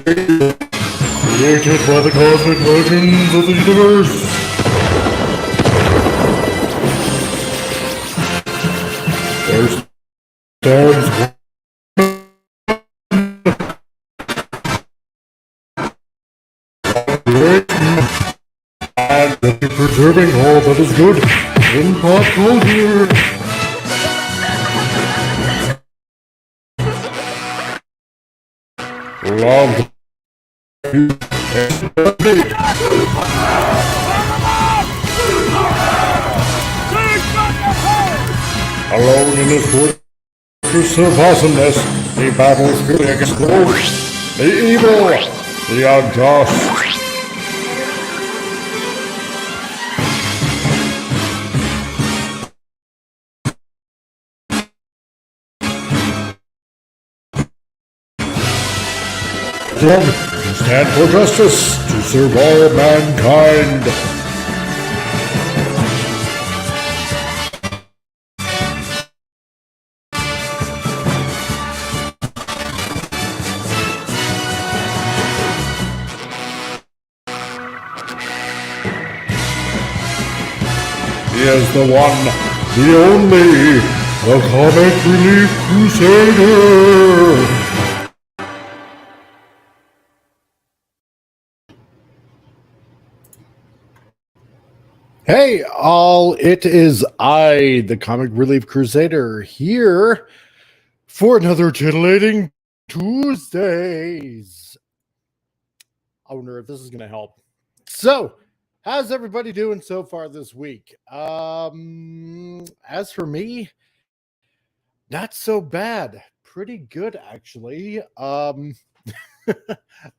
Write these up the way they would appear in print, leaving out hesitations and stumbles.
created by the cosmic legends of the universe. There stands great and preserving all that is good in pop culture. Love alone in his fortress of awesomeness, he battles fiercely against the worst, the evil, the unjust. To stand for justice, to serve all mankind. He is the one, the only, the Comic Relief Crusader. Hey, all, it is I, the Comic Relief Crusader, here for another Titillating Tuesdays. I wonder if this is going to help. So, how's everybody doing so far this week? As for me, not so bad. Pretty good, actually.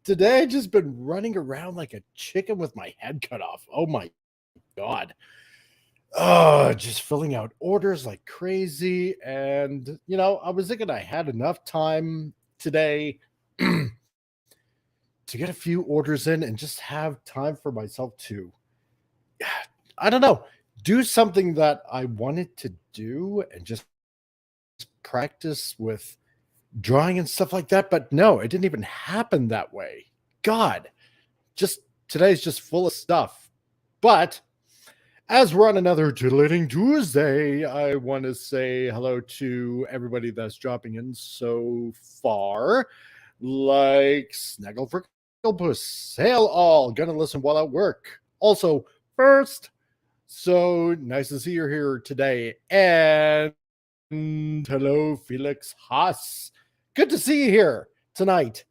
Today I just been running around like a chicken with my head cut off. Oh my God. Just filling out orders like crazy. And, I was thinking I had enough time today to get a few orders in and just have time for myself to, I don't know, do something that I wanted to do and just practice with drawing and stuff like that. But no, it didn't even happen that way. God, just today's just full of stuff. But as we're on another Titillating Tuesday, I want to say hello to everybody that's dropping in so far, like Snaggle Fricklepuss, Hail All, gonna listen while at work. Also, first, so nice to see you here today. And hello, Felix Haas. Good to see you here tonight.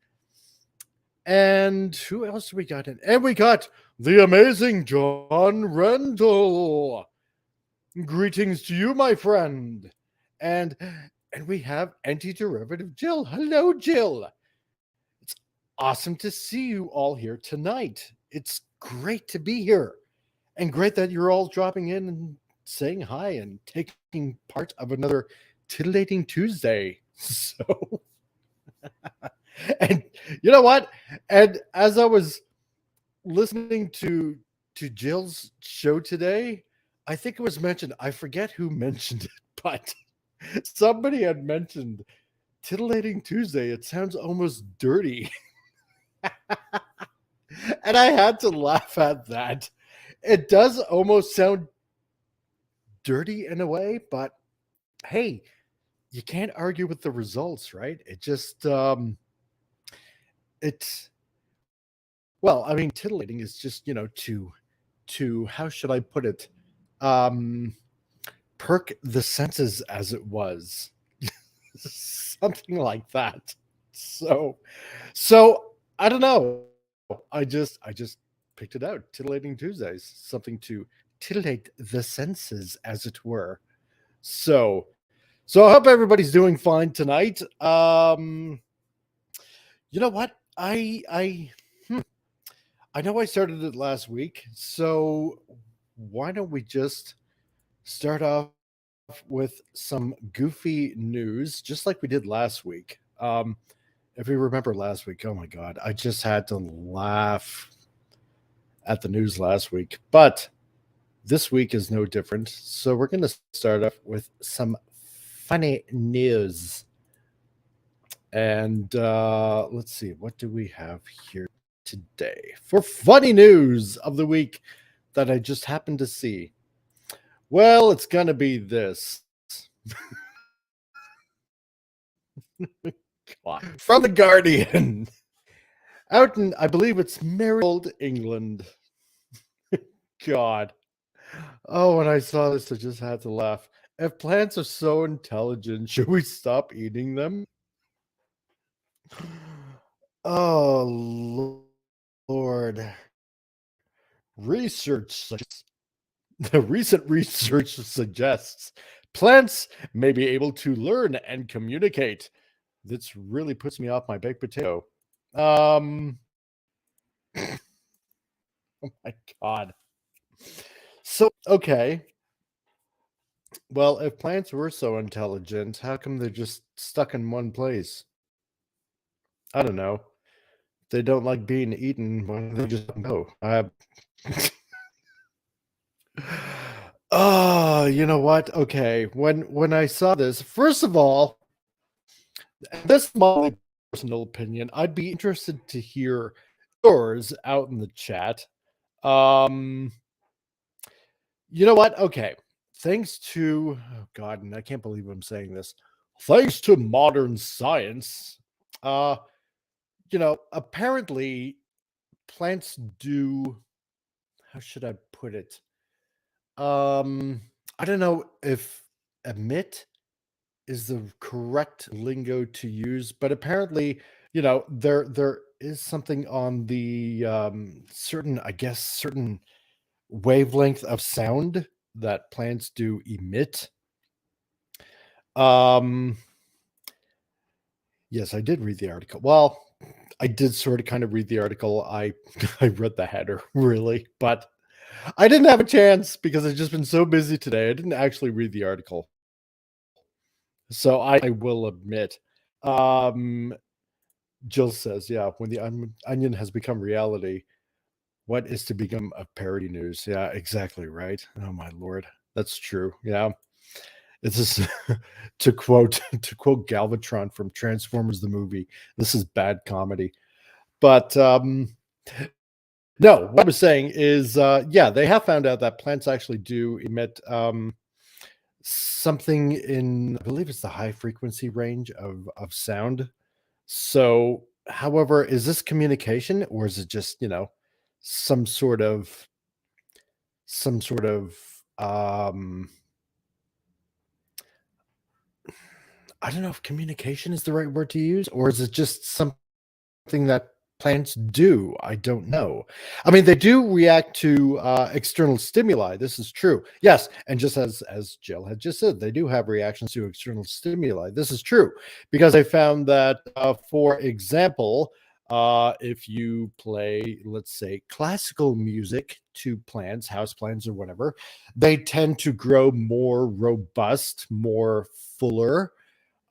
And who else we got in? And we got the amazing John Rendell. Greetings to you, my friend. And we have anti-derivative Jill. Hello, Jill. It's awesome to see you all here tonight. It's great to be here. And great that you're all dropping in and saying hi and taking part of another Titillating Tuesday. So, and you know what? And as I was listening to Jill's show today, I think it was mentioned, I forget who mentioned it, but somebody had mentioned Titillating Tuesday. It sounds almost dirty. And I had to laugh at that. It does almost sound dirty in a way, but hey, you can't argue with the results, right? It just it's well, I mean, titillating is just, to how should I put it? Perk the senses as it was. Something like that. So I don't know. I just picked it out. Titillating Tuesdays, something to titillate the senses, as it were. So I hope everybody's doing fine tonight. You know what? I know I started it last week, so why don't we just start off with some goofy news, just like we did last week. If you remember last week, oh my God, I just had to laugh at the news last week. But this week is no different. So we're going to start off with some funny news. And let's see, what do we have here today for funny news of the week that I just happened to see? Well, it's going to be this. From the Guardian. Out in, I believe it's Maryland, England. God. Oh, when I saw this, I just had to laugh. If plants are so intelligent, should we stop eating them? Oh, Lord. Research suggests, the recent research suggests plants may be able to learn and communicate. This really puts me off my baked potato. Um, oh my God. So, okay. Well, if plants were so intelligent, how come they're just stuck in one place? I don't know. They don't like being eaten. Why don't they just go? Oh, you know what? Okay. When I saw this, first of all, and this is my personal opinion, I'd be interested to hear yours out in the chat. Um, you know what? Okay. Thanks to oh God, and I can't believe I'm saying this. Thanks to modern science, uh, apparently plants do, how should I put it? Um, I don't know if emit is the correct lingo to use, but apparently, there is something on the certain, I guess, certain wavelength of sound that plants do emit. Um, yes, I did read the article. Well, I did sort of kind of read the article. I I read the header really, but I didn't have a chance because I've just been so busy today. I didn't actually read the article. So I will admit. Um, Jill says, yeah, when the onion has become reality, what is to become of parody news? Yeah, exactly right. Oh my lord. That's true. Yeah. It's just to quote Galvatron from Transformers the movie. This is bad comedy. But no, what I was saying is yeah, they have found out that plants actually do emit something in, I believe it's the high frequency range of sound. So, however, is this communication or is it just, some sort of some sort of um I don't know if communication is the right word to use, or is it just something that plants do? I don't know. I mean, they do react to external stimuli. This is true. Yes, and just as Jill had just said, they do have reactions to external stimuli. This is true because I found that, for example, if you play, let's say, classical music to plants, house plants or whatever, they tend to grow more robust, more fuller,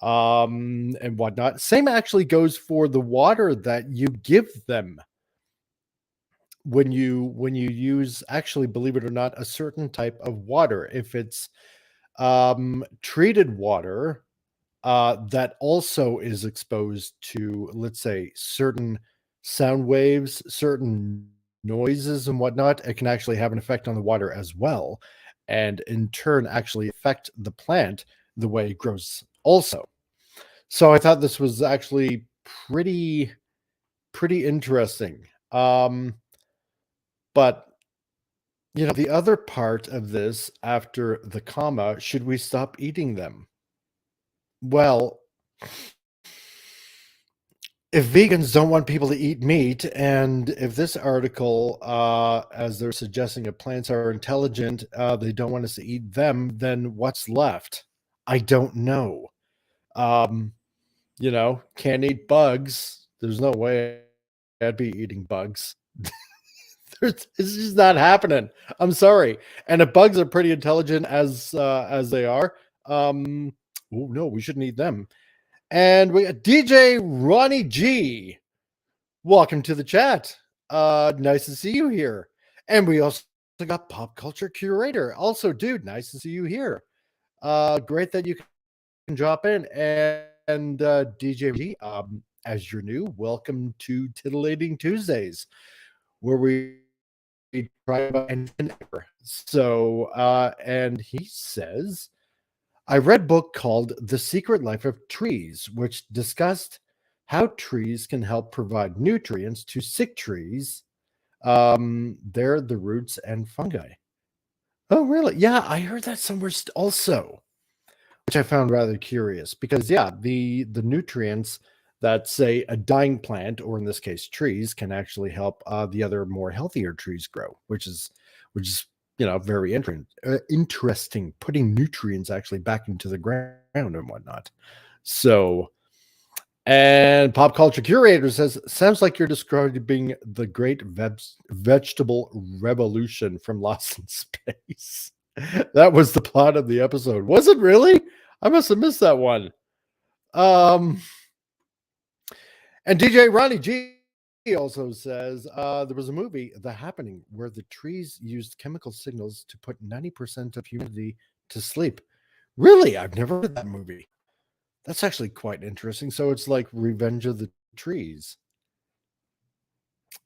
and whatnot. Same actually goes for the water that you give them when you use, actually, believe it or not, a certain type of water. If it's treated water, that also is exposed to, let's say, certain sound waves, certain noises and whatnot, it can actually have an effect on the water as well, and in turn actually affect the plant the way it grows also. So I thought this was actually pretty interesting. But the other part of this after the comma, should we stop eating them? Well, if vegans don't want people to eat meat, and if this article, as they're suggesting, if plants are intelligent, they don't want us to eat them, then what's left? I don't know. Um, can't eat bugs. There's no way I'd be eating bugs. It's just not happening. I'm sorry. And if bugs are pretty intelligent as they are, oh no, we shouldn't eat them. And we got DJ Ronnie G. Welcome to the chat. Nice to see you here. And we also got Pop Culture Curator. Also, dude, nice to see you here. Great that you can drop in. DJ as you're new, welcome to Titillating Tuesdays, where we try about anything ever. And he says, I read a book called The Secret Life of Trees, which discussed how trees can help provide nutrients to sick trees. They're the roots and fungi. Oh, really? Yeah, I heard that somewhere also, which I found rather curious because yeah, the nutrients that say a dying plant, or in this case trees, can actually help the other more healthier trees grow, which is very interesting. Putting nutrients actually back into the ground and whatnot. So, and pop culture curator says, sounds like you're describing the great vegetable revolution from Lost in Space. That was the plot of the episode. Was it really? I must have missed that one. Um, and DJ Ronnie G also says there was a movie, The Happening, where the trees used chemical signals to put 90% of humanity to sleep. Really? I've never heard that movie. That's actually quite interesting. So it's like Revenge of the Trees.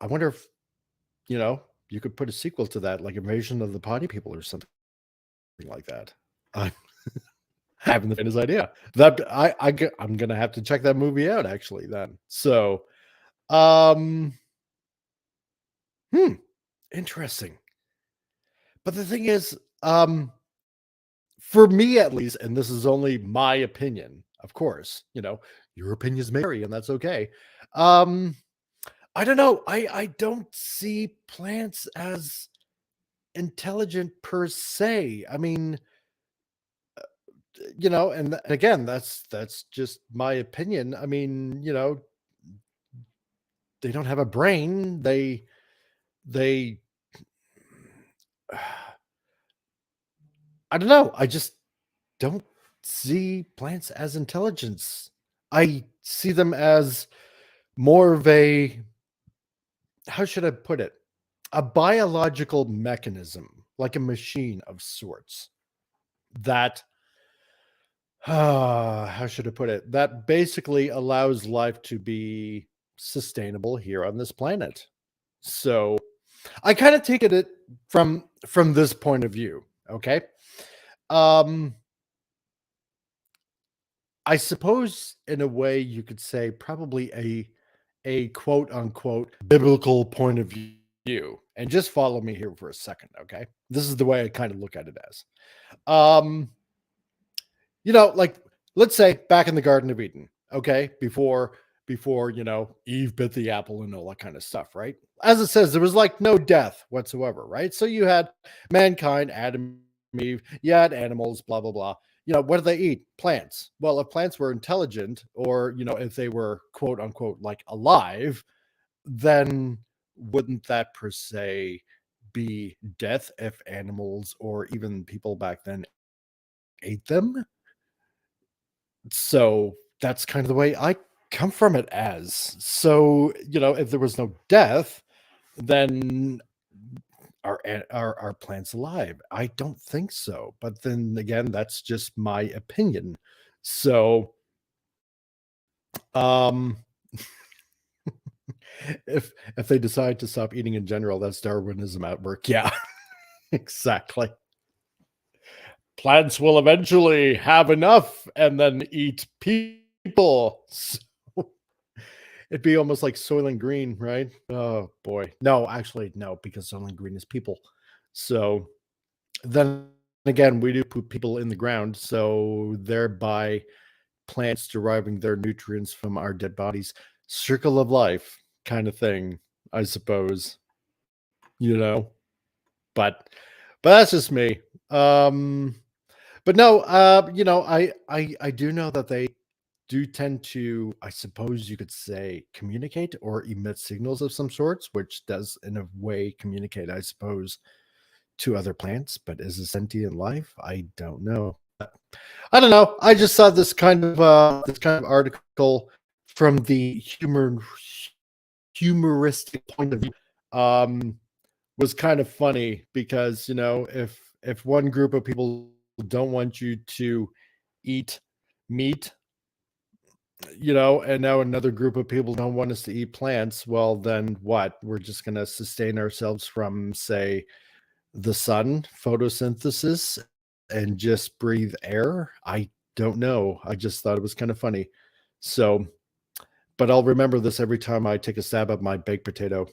I wonder if, you could put a sequel to that, like Invasion of the Potty People or something like that. I having the faintest idea. I'm gonna have to check that movie out actually then. So, um, hmm, interesting. But the thing is, for me at least, and this is only my opinion, of course, your opinions may vary, and that's okay. Um, I don't know. I don't see plants as intelligent per se. I mean, and again, that's just my opinion. I mean, they don't have a brain. They I don't know. I just don't see plants as intelligence. I see them as more of a, how should I put it? A biological mechanism, like a machine of sorts that how should I put it? That basically allows life to be sustainable here on this planet. So I kind of take it from this point of view. Okay. Um, I suppose in a way you could say probably a quote unquote biblical point of view. And just follow me here for a second, okay? This is the way I kind of look at it as. Um, like let's say back in the Garden of Eden, okay, before Eve bit the apple and all that kind of stuff, right? As it says, there was like no death whatsoever, right? So you had mankind, Adam, Eve, you had animals, blah blah blah. What do they eat? Plants. Well, if plants were intelligent, or if they were quote unquote like alive, then wouldn't that per se be death if animals or even people back then ate them? So that's kind of the way I come from it as. So, if there was no death, then are plants alive? I don't think so. But then again, that's just my opinion. So, um if they decide to stop eating in general, that's Darwinism at work. Yeah, exactly. Plants will eventually have enough and then eat people. So it'd be almost like Soylent Green, right? Oh boy. No, actually, no, because Soylent Green is people. So then again, we do put people in the ground, so thereby plants deriving their nutrients from our dead bodies. Circle of life kind of thing, I suppose. You know, but that's just me. Um, but no, I do know that they do tend to, I suppose you could say, communicate or emit signals of some sorts, which does in a way communicate, I suppose, to other plants. But is a sentient life? I don't know. I don't know. I just saw this kind of article from the humoristic point of view. Um, was kind of funny because if one group of people don't want you to eat meat, and now another group of people don't want us to eat plants. Well, then what? We're just going to sustain ourselves from, say, the sun, photosynthesis, and just breathe air? I don't know. I just thought it was kind of funny. So, but I'll remember this every time I take a stab at my baked potato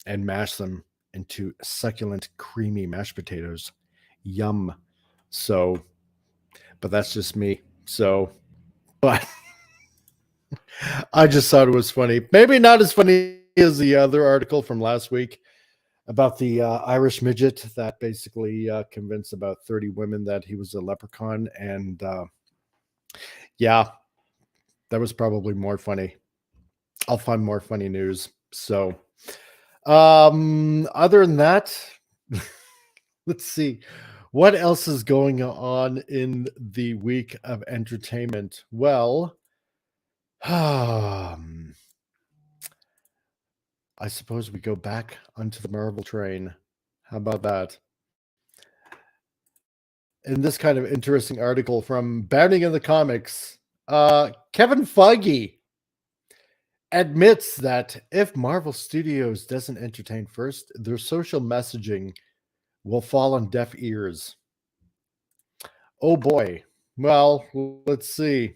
and mash them into succulent, creamy mashed potatoes. Yum. So, but that's just me. So, but I just thought it was funny. Maybe not as funny as the other article from last week about the Irish midget that basically convinced about 30 women that he was a leprechaun. And yeah, that was probably more funny. I'll find more funny news. So, other than that, let's see. What else is going on in the week of entertainment? Well, I suppose we go back onto the Marvel train. How about that? In this kind of interesting article from Bounding in the Comics, Kevin Feige admits that if Marvel Studios doesn't entertain first, their social messaging will fall on deaf ears. Oh boy. Well, let's see.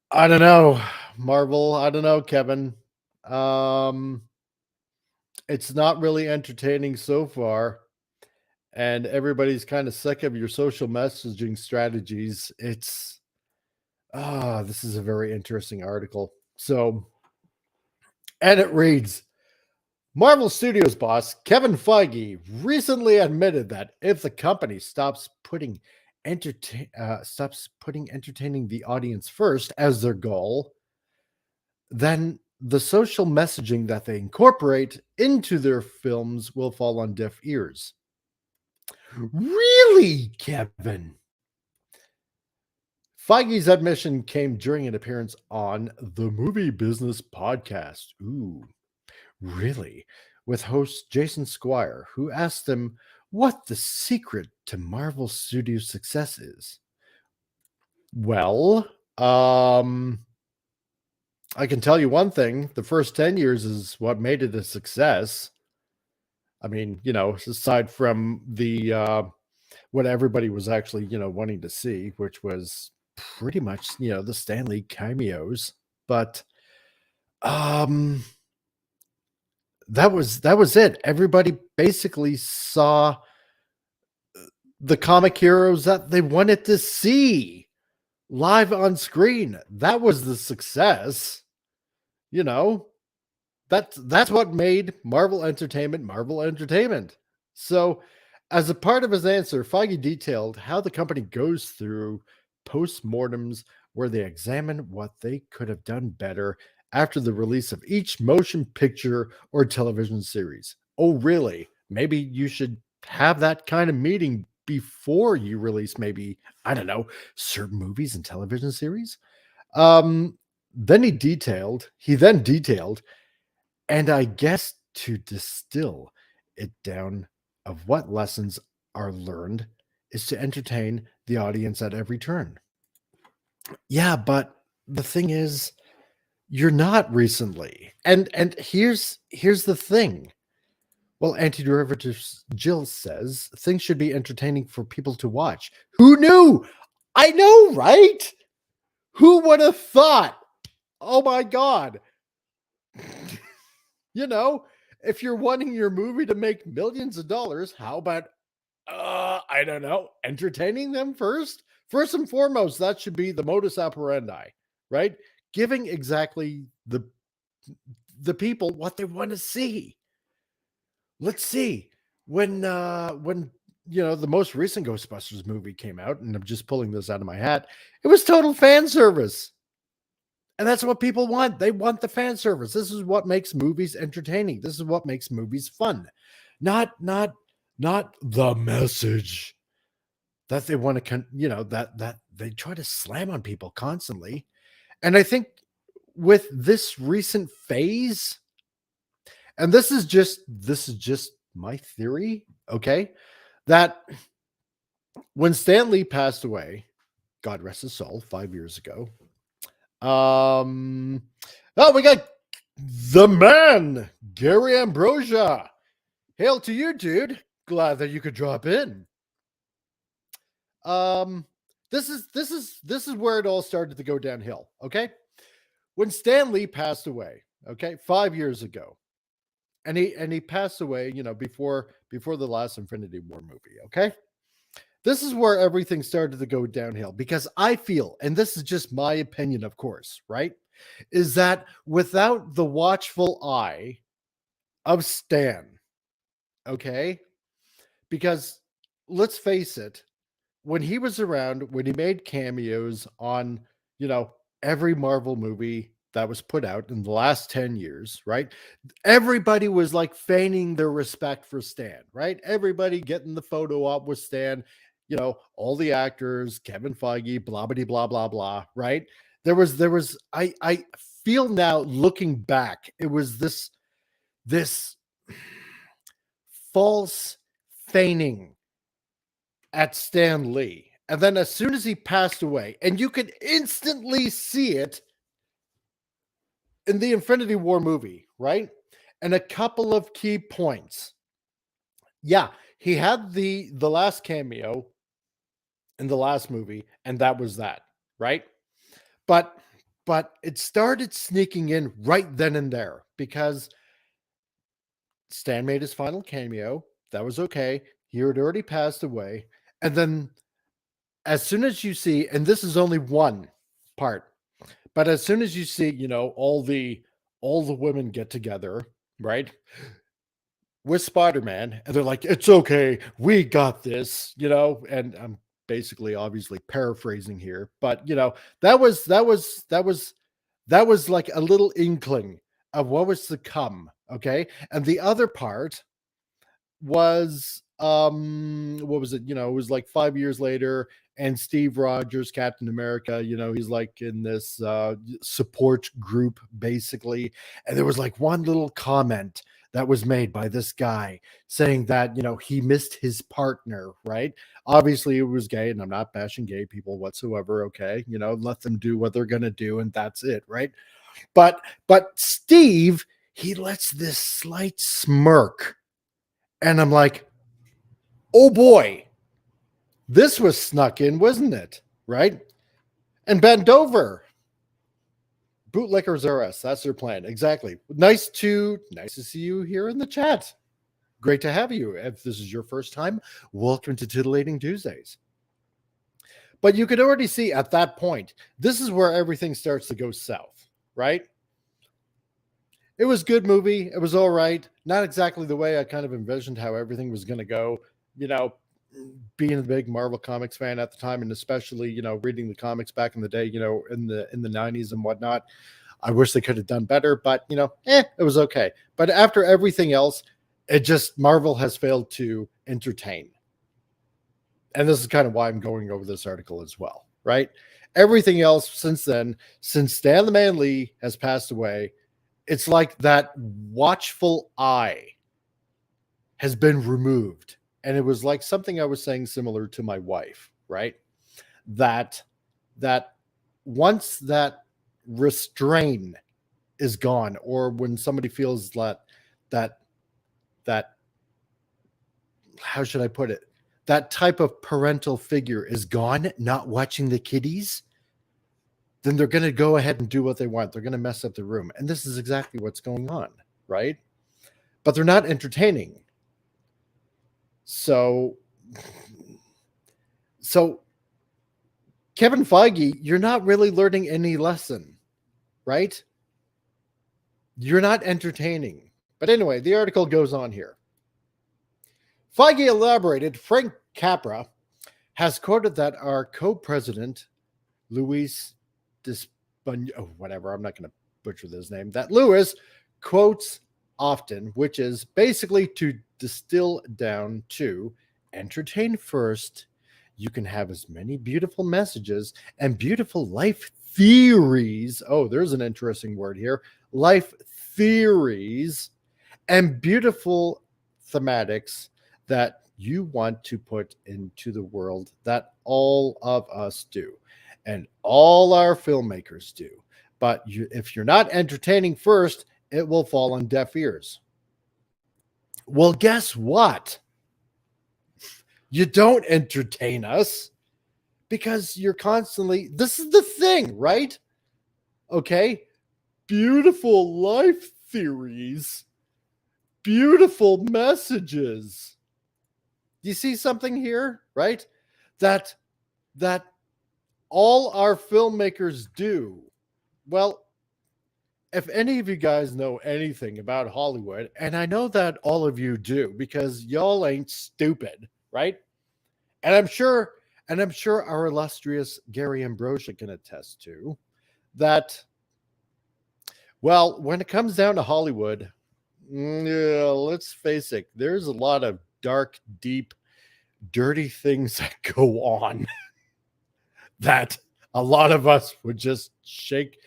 I don't know, Marvel. I don't know, Kevin. Um, it's not really entertaining so far, and everybody's kind of sick of your social messaging strategies. This is a very interesting article. So, and it reads, Marvel Studios boss Kevin Feige recently admitted that if the company stops putting entertaining the audience first as their goal, then the social messaging that they incorporate into their films will fall on deaf ears. Really, Kevin? Feige's admission came during an appearance on the Movie Business Podcast. Ooh, really? With host Jason Squire, who asked him what the secret to Marvel Studios' success is. Well, I can tell you one thing: the first 10 years is what made it a success. I mean, aside from the what everybody was actually, wanting to see, which was pretty much, the Stanley cameos. But um that was it. Everybody basically saw the comic heroes that they wanted to see live on screen. That was the success. You know, that's what made Marvel Entertainment Marvel Entertainment. So, as a part of his answer, Feige detailed how the company goes through postmortems where they examine what they could have done better after the release of each motion picture or television series. Oh, really? Maybe you should have that kind of meeting before you release, maybe, I don't know, certain movies and television series. Um, he then detailed, and I guess to distill it down of what lessons are learned is to entertain the audience at every turn. Yeah, but the thing is, you're not recently. And here's the thing. Well, anti-derivatives Jill says things should be entertaining for people to watch. Who knew? I know, right? Who would have thought? Oh my god. You know, if you're wanting your movie to make millions of dollars, how about I don't know, entertaining them first? First and foremost, that should be the modus operandi, right? Giving exactly the people what they want to see. Let's see. When the most recent Ghostbusters movie came out, and I'm just pulling this out of my hat, it was total fan service. And that's what people want. They want the fan service. This is what makes movies entertaining. This is what makes movies fun. Not the message that they want to that they try to slam on people constantly. And I think with this recent phase, and this is just my theory, okay? That when Stan Lee passed away, God rest his soul, 5 years ago, Um, oh, we got the man, Gary Ambrosia. Hail to you, dude. Glad that you could drop in. Um, this is where it all started to go downhill. Okay, when Stan Lee passed away. Okay, 5 years ago, and he passed away. Before the last Infinity War movie. Okay, this is where everything started to go downhill because I feel, and this is just my opinion, of course, right? Is that without the watchful eye of Stan, okay? Because let's face it, when he was around, when he made cameos on, you know, every Marvel movie that was put out in the last 10 years, right? Everybody was like feigning their respect for Stan, right? Everybody getting the photo op with Stan, all the actors, Kevin Feige, blah blah blah blah blah, right? There was I feel now looking back, it was this false feigning at Stan Lee. And then as soon as he passed away, and you could instantly see it in the Infinity War movie, right? And a couple of key points. Yeah, he had the last cameo in the last movie, and that was that, right? But it started sneaking in right then and there because Stan made his final cameo. That was okay. He had already passed away. And then as soon as you see, and this is only one part, but as soon as you see, all the women get together, right? With Spider-Man, and they're like, "It's okay, we got this," and I'm basically obviously paraphrasing here, but that was like a little inkling of what was to come, okay? And the other part was what was it? It was like 5 years later, and Steve Rogers, Captain America, he's like in this support group basically, and there was like one little comment that was made by this guy saying that he missed his partner, right? Obviously it was gay, and I'm not bashing gay people whatsoever, okay? Let them do what they're gonna do, and that's it, right? But Steve, he lets this slight smirk, and I'm like, oh boy, this was snuck in, wasn't it? Right? And bend over. Bootlickers are us. That's their plan. Exactly. Nice to see you here in the chat. Great to have you. If this is your first time, welcome to Titillating Tuesdays. But you could already see at that point, this is where everything starts to go south, right? It was a good movie. It was all right. Not exactly the way I kind of envisioned how everything was going to go. You know, being a big Marvel Comics fan at the time, and especially reading the comics back in the day, in the 90s and whatnot. I wish they could have done better, but it was okay. But after everything else, it just Marvel has failed to entertain. And this is kind of why I'm going over this article as well, right? Everything else since then, since Stan the Man Lee has passed away, it's like that watchful eye has been removed. And it was like something I was saying similar to my wife, right? That once that restraint is gone, or when somebody feels that how should I put it? That type of parental figure is gone, not watching the kiddies, then they're going to go ahead and do what they want. They're going to mess up the room. And this is exactly what's going on, right? But they're not entertaining. So Kevin Feige, you're not really learning any lesson, right? You're not entertaining. But anyway, the article goes on here. Feige elaborated, Frank Capra has quoted that our co-president, Luis whatever, I'm not going to butcher this name, that Lewis quotes often, which is basically to distill down to entertain first. You can have as many beautiful messages and beautiful life theories. Oh, there's an interesting word here. Life theories and beautiful thematics that you want to put into the world, that all of us do and all our filmmakers do. But if you're not entertaining first, it will fall on deaf ears. Well, guess what? You don't entertain us because you're constantly, this is the thing, right? Okay. Beautiful life theories, beautiful messages. You see something here, right? That that all our filmmakers do. Well, if any of you guys know anything about Hollywood, and I know that all of you do because y'all ain't stupid, right? And I'm sure our illustrious Gary Ambrosia can attest to that. Well, when it comes down to Hollywood, yeah, let's face it, there's a lot of dark, deep, dirty things that go on that a lot of us would just shake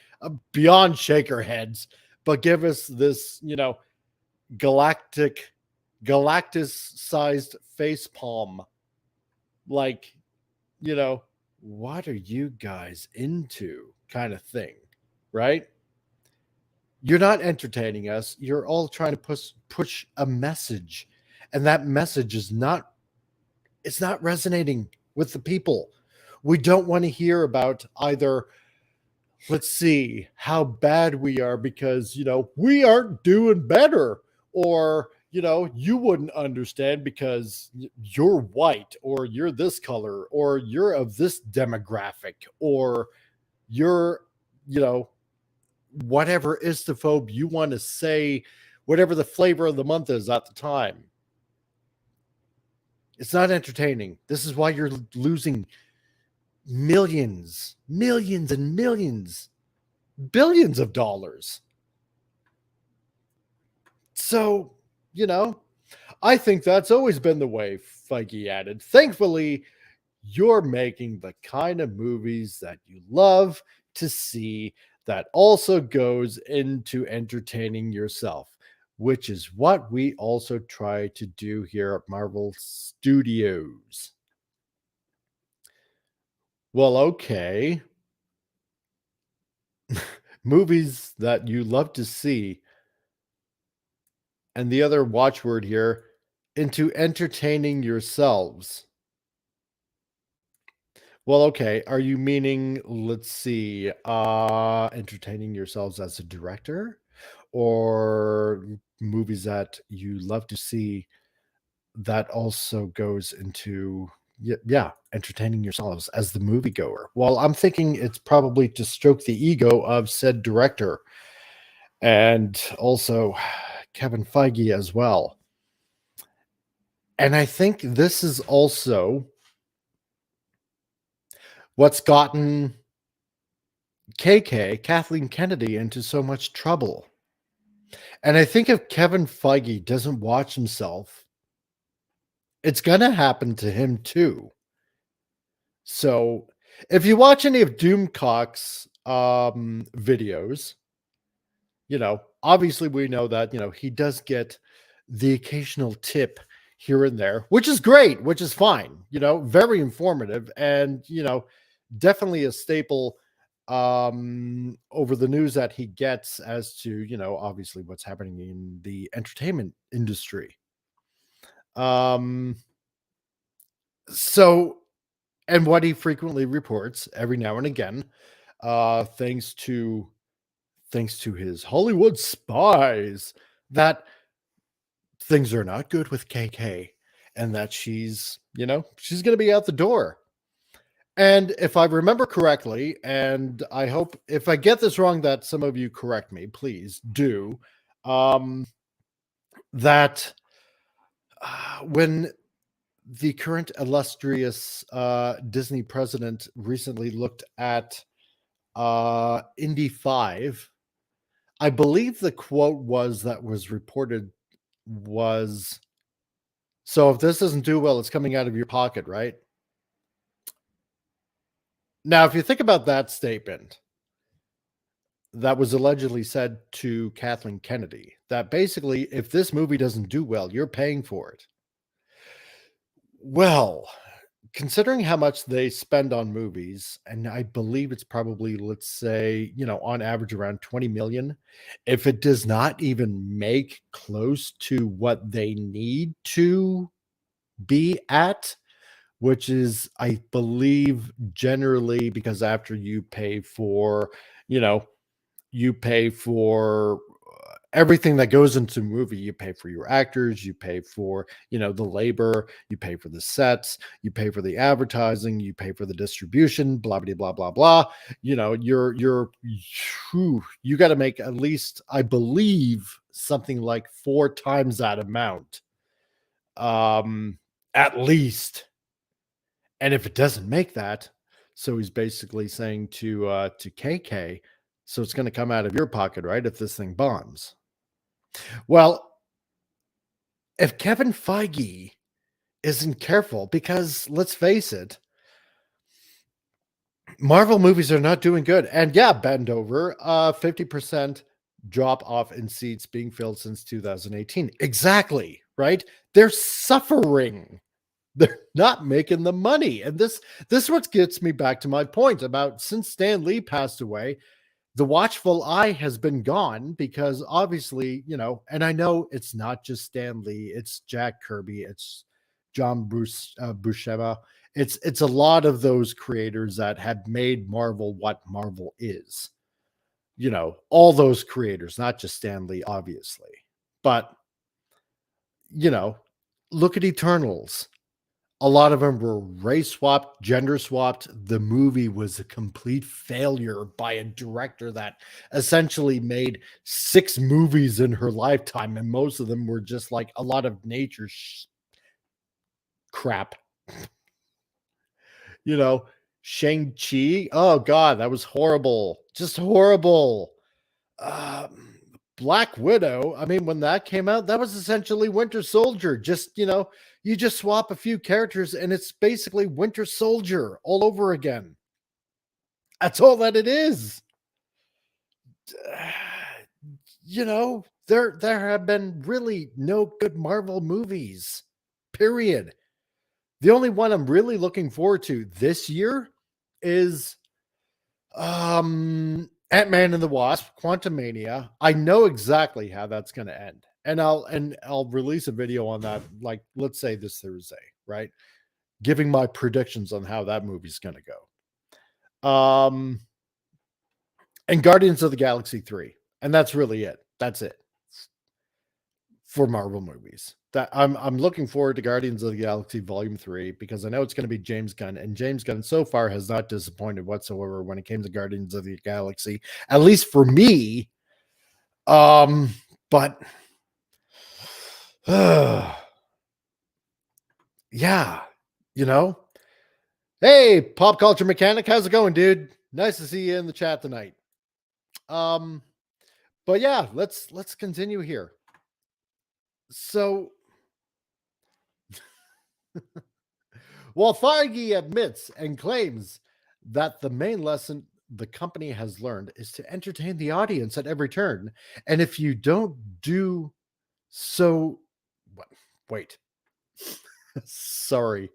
beyond shake our heads, but give us this, galactic, galactus sized face palm. Like, you know, what are you guys into kind of thing, right? You're not entertaining us. You're all trying to push a message, and that message is not it's not resonating with the people. We don't want to hear about either, let's see how bad we are because, we aren't doing better, or, you wouldn't understand because you're white, or you're this color, or you're of this demographic, or you're, you know, whatever istophobe you want to say, whatever the flavor of the month is at the time. It's not entertaining. This is why you're losing millions, millions and millions, billions of dollars. So, I think that's always been the way, Feige added. Thankfully, you're making the kind of movies that you love to see that also goes into entertaining yourself, which is what we also try to do here at Marvel Studios. Well, okay. Movies that you love to see, and the other watchword here, into entertaining yourselves. Well, okay. Are you meaning, let's see, entertaining yourselves as a director, or movies that you love to see that also goes into, yeah, entertaining yourselves as the moviegoer? Well, I'm thinking it's probably to stroke the ego of said director and also Kevin Feige as well. And I think this is also what's gotten Kathleen Kennedy, into so much trouble. And I think if Kevin Feige doesn't watch himself, it's going to happen to him too. So if you watch any of Doomcock's videos, obviously we know that, he does get the occasional tip here and there, which is great, which is fine, very informative, and, definitely a staple over the news that he gets as to, obviously what's happening in the entertainment industry. So, and what he frequently reports every now and again, thanks to his Hollywood spies, that things are not good with KK, and that she's going to be out the door. And if I remember correctly, and I hope if I get this wrong that some of you correct me, please do, that when the current illustrious Disney president recently looked at Indy 5, I believe the quote was reported was, "So if this doesn't do well, it's coming out of your pocket, right?" Now, if you think about that statement that was allegedly said to Kathleen Kennedy, that basically, if this movie doesn't do well, you're paying for it. Well, considering how much they spend on movies, and I believe it's probably, let's say, on average around 20 million. If it does not even make close to what they need to be at, which is, I believe, generally because after you know, you pay for everything that goes into a movie. You pay for your actors, you pay for, the labor, you pay for the sets, you pay for the advertising, you pay for the distribution, blah blah blah blah blah. You got to make at least, I believe, something like four times that amount, um at least. And if it doesn't make that, so he's basically saying to KK, so it's going to come out of your pocket, right? If this thing bombs. Well, if Kevin Feige isn't careful, because let's face it, Marvel movies are not doing good. And yeah, bend over, 50% drop off in seats being filled since 2018. Exactly, right? They're suffering. They're not making the money. And this is what gets me back to my point about, since Stan Lee passed away, the watchful eye has been gone, because obviously, and I know it's not just Stan Lee, it's Jack Kirby, it's John Buscema. It's a lot of those creators that have made Marvel what Marvel is. All those creators, not just Stan Lee, obviously. But, you know, look at Eternals. A lot of them were race swapped, gender swapped. The movie was a complete failure by a director that essentially made six movies in her lifetime, and most of them were just like a lot of nature crap. You know, Shang-Chi. Oh God, that was horrible. Just horrible. Um, Black Widow. I mean, when that came out, that was essentially Winter Soldier. Just, you just swap a few characters and it's basically Winter Soldier all over again. That's all that it is. There have been really no good Marvel movies. Period. The only one I'm really looking forward to this year is Ant-Man and the Wasp, Quantumania. I know exactly how that's going to end. And I'll release a video on that, like, let's say this Thursday, right? Giving my predictions on how that movie's going to go. And Guardians of the Galaxy 3. And that's really it. That's it for Marvel movies. That I'm looking forward to Guardians of the Galaxy Volume 3, because I know it's going to be James Gunn, and James Gunn so far has not disappointed whatsoever when it came to Guardians of the Galaxy, at least for me. But yeah, you know. Hey, Pop Culture Mechanic, how's it going, dude? Nice to see you in the chat tonight. But yeah, let's continue here. So, while Feige admits and claims that the main lesson the company has learned is to entertain the audience at every turn, and if you don't do so, wait, sorry.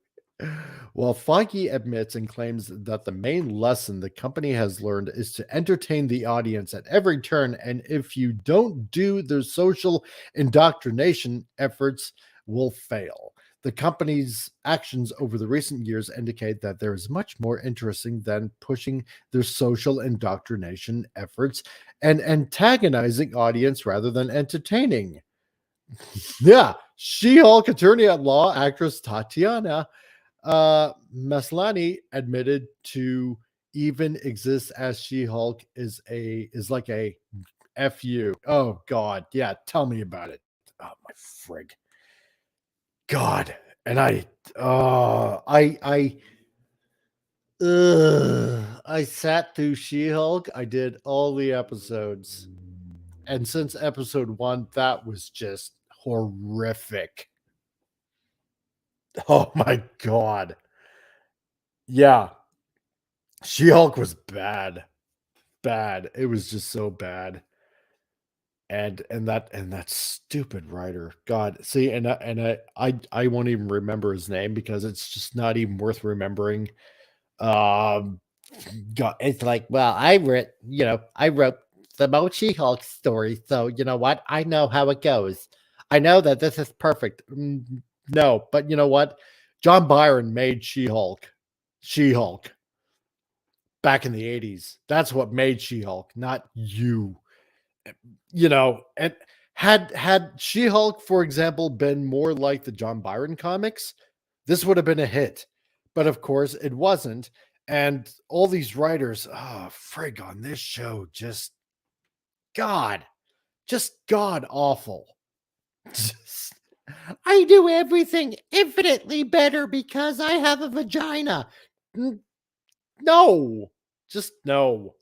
While Feige admits and claims that the main lesson the company has learned is to entertain the audience at every turn, and if you don't do, their social indoctrination efforts will fail. The company's actions over the recent years indicate that there is much more interesting than pushing their social indoctrination efforts and antagonizing audience rather than entertaining. Yeah, She-Hulk attorney at law actress Tatiana Maslany admitted to even exist as She-Hulk is like a fu. Oh God, yeah, tell me about it. Oh my frig, God, and I sat through She-Hulk. I did all the episodes, and since episode 1, that was just horrific. Oh my God. Yeah. She-Hulk was bad. Bad. It was just so bad. And that stupid writer. God, see, and I won't even remember his name because it's just not even worth remembering. Um, God, It's like, well, I wrote the Mochi Hulk story, so you know what? I know how it goes. I know that this is perfect. no, but you know what? John Byron made She-Hulk back in the 80s. That's what made She-Hulk, not you. And had She-Hulk, for example, been more like the John Byron comics, this would have been a hit. But of course, it wasn't. And all these writers, frig on this show, God, just god awful. Just, I do everything infinitely better because I have a vagina. no, just no.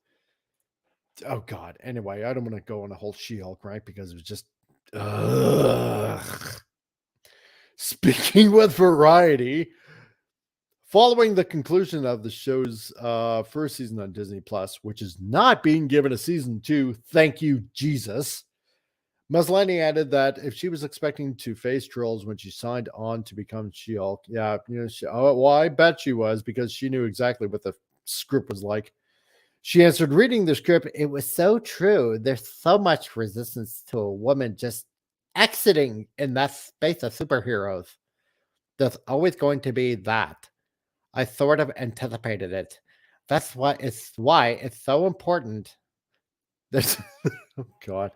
Oh God. Anyway, I don't want to go on a whole She-Hulk right because it was just. Ugh. Speaking with variety, following the conclusion of the show's first season on Disney Plus, which is not being given a season two, thank you, Jesus. Maslany added that if she was expecting to face trolls when she signed on to become She-Hulk, yeah, well, I bet she was because she knew exactly what the script was like. She answered, reading the script, It was so true. There's so much resistance to a woman just exiting in that space of superheroes. There's always going to be that. I sort of anticipated it. That's why it's so important. there's, oh God,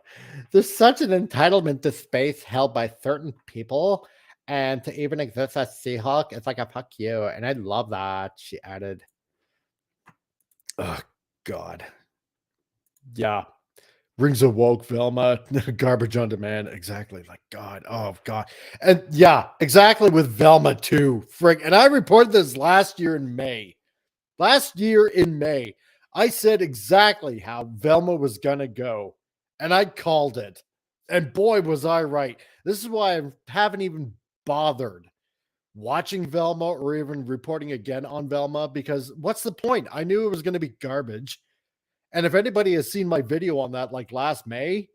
There's such an entitlement to space held by certain people, and to even exist as Seahawk, it's like a fuck you. And I love that. She added, oh God, yeah. Rings of woke, Velma, garbage on demand. Exactly. Like, God. Oh, God. And yeah, exactly with Velma, too. Frick. And I reported this last year in May. Last year in May, I said exactly how Velma was going to go. And I called it. And boy, was I right. This is why I haven't even bothered watching Velma or even reporting again on Velma because what's the point? I knew it was going to be garbage. And if anybody has seen my video on that like last May,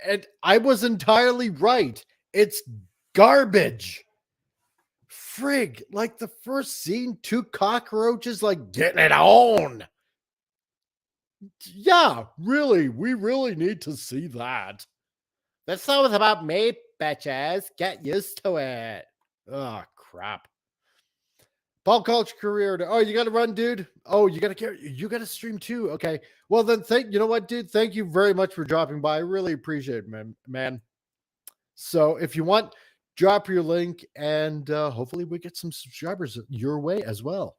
and I was entirely right. It's garbage. Frig, like the first scene, two cockroaches like getting it on. Yeah, really, we really need to see that. this song is about me, bitches. Get used to it. Oh, crap. Pop culture career. Oh, you got to run, dude. Oh, you got to stream too. Okay. Well, then you know what, dude? Thank you very much for dropping by. I really appreciate it, man. So if you want, drop your link and hopefully we get some subscribers your way as well.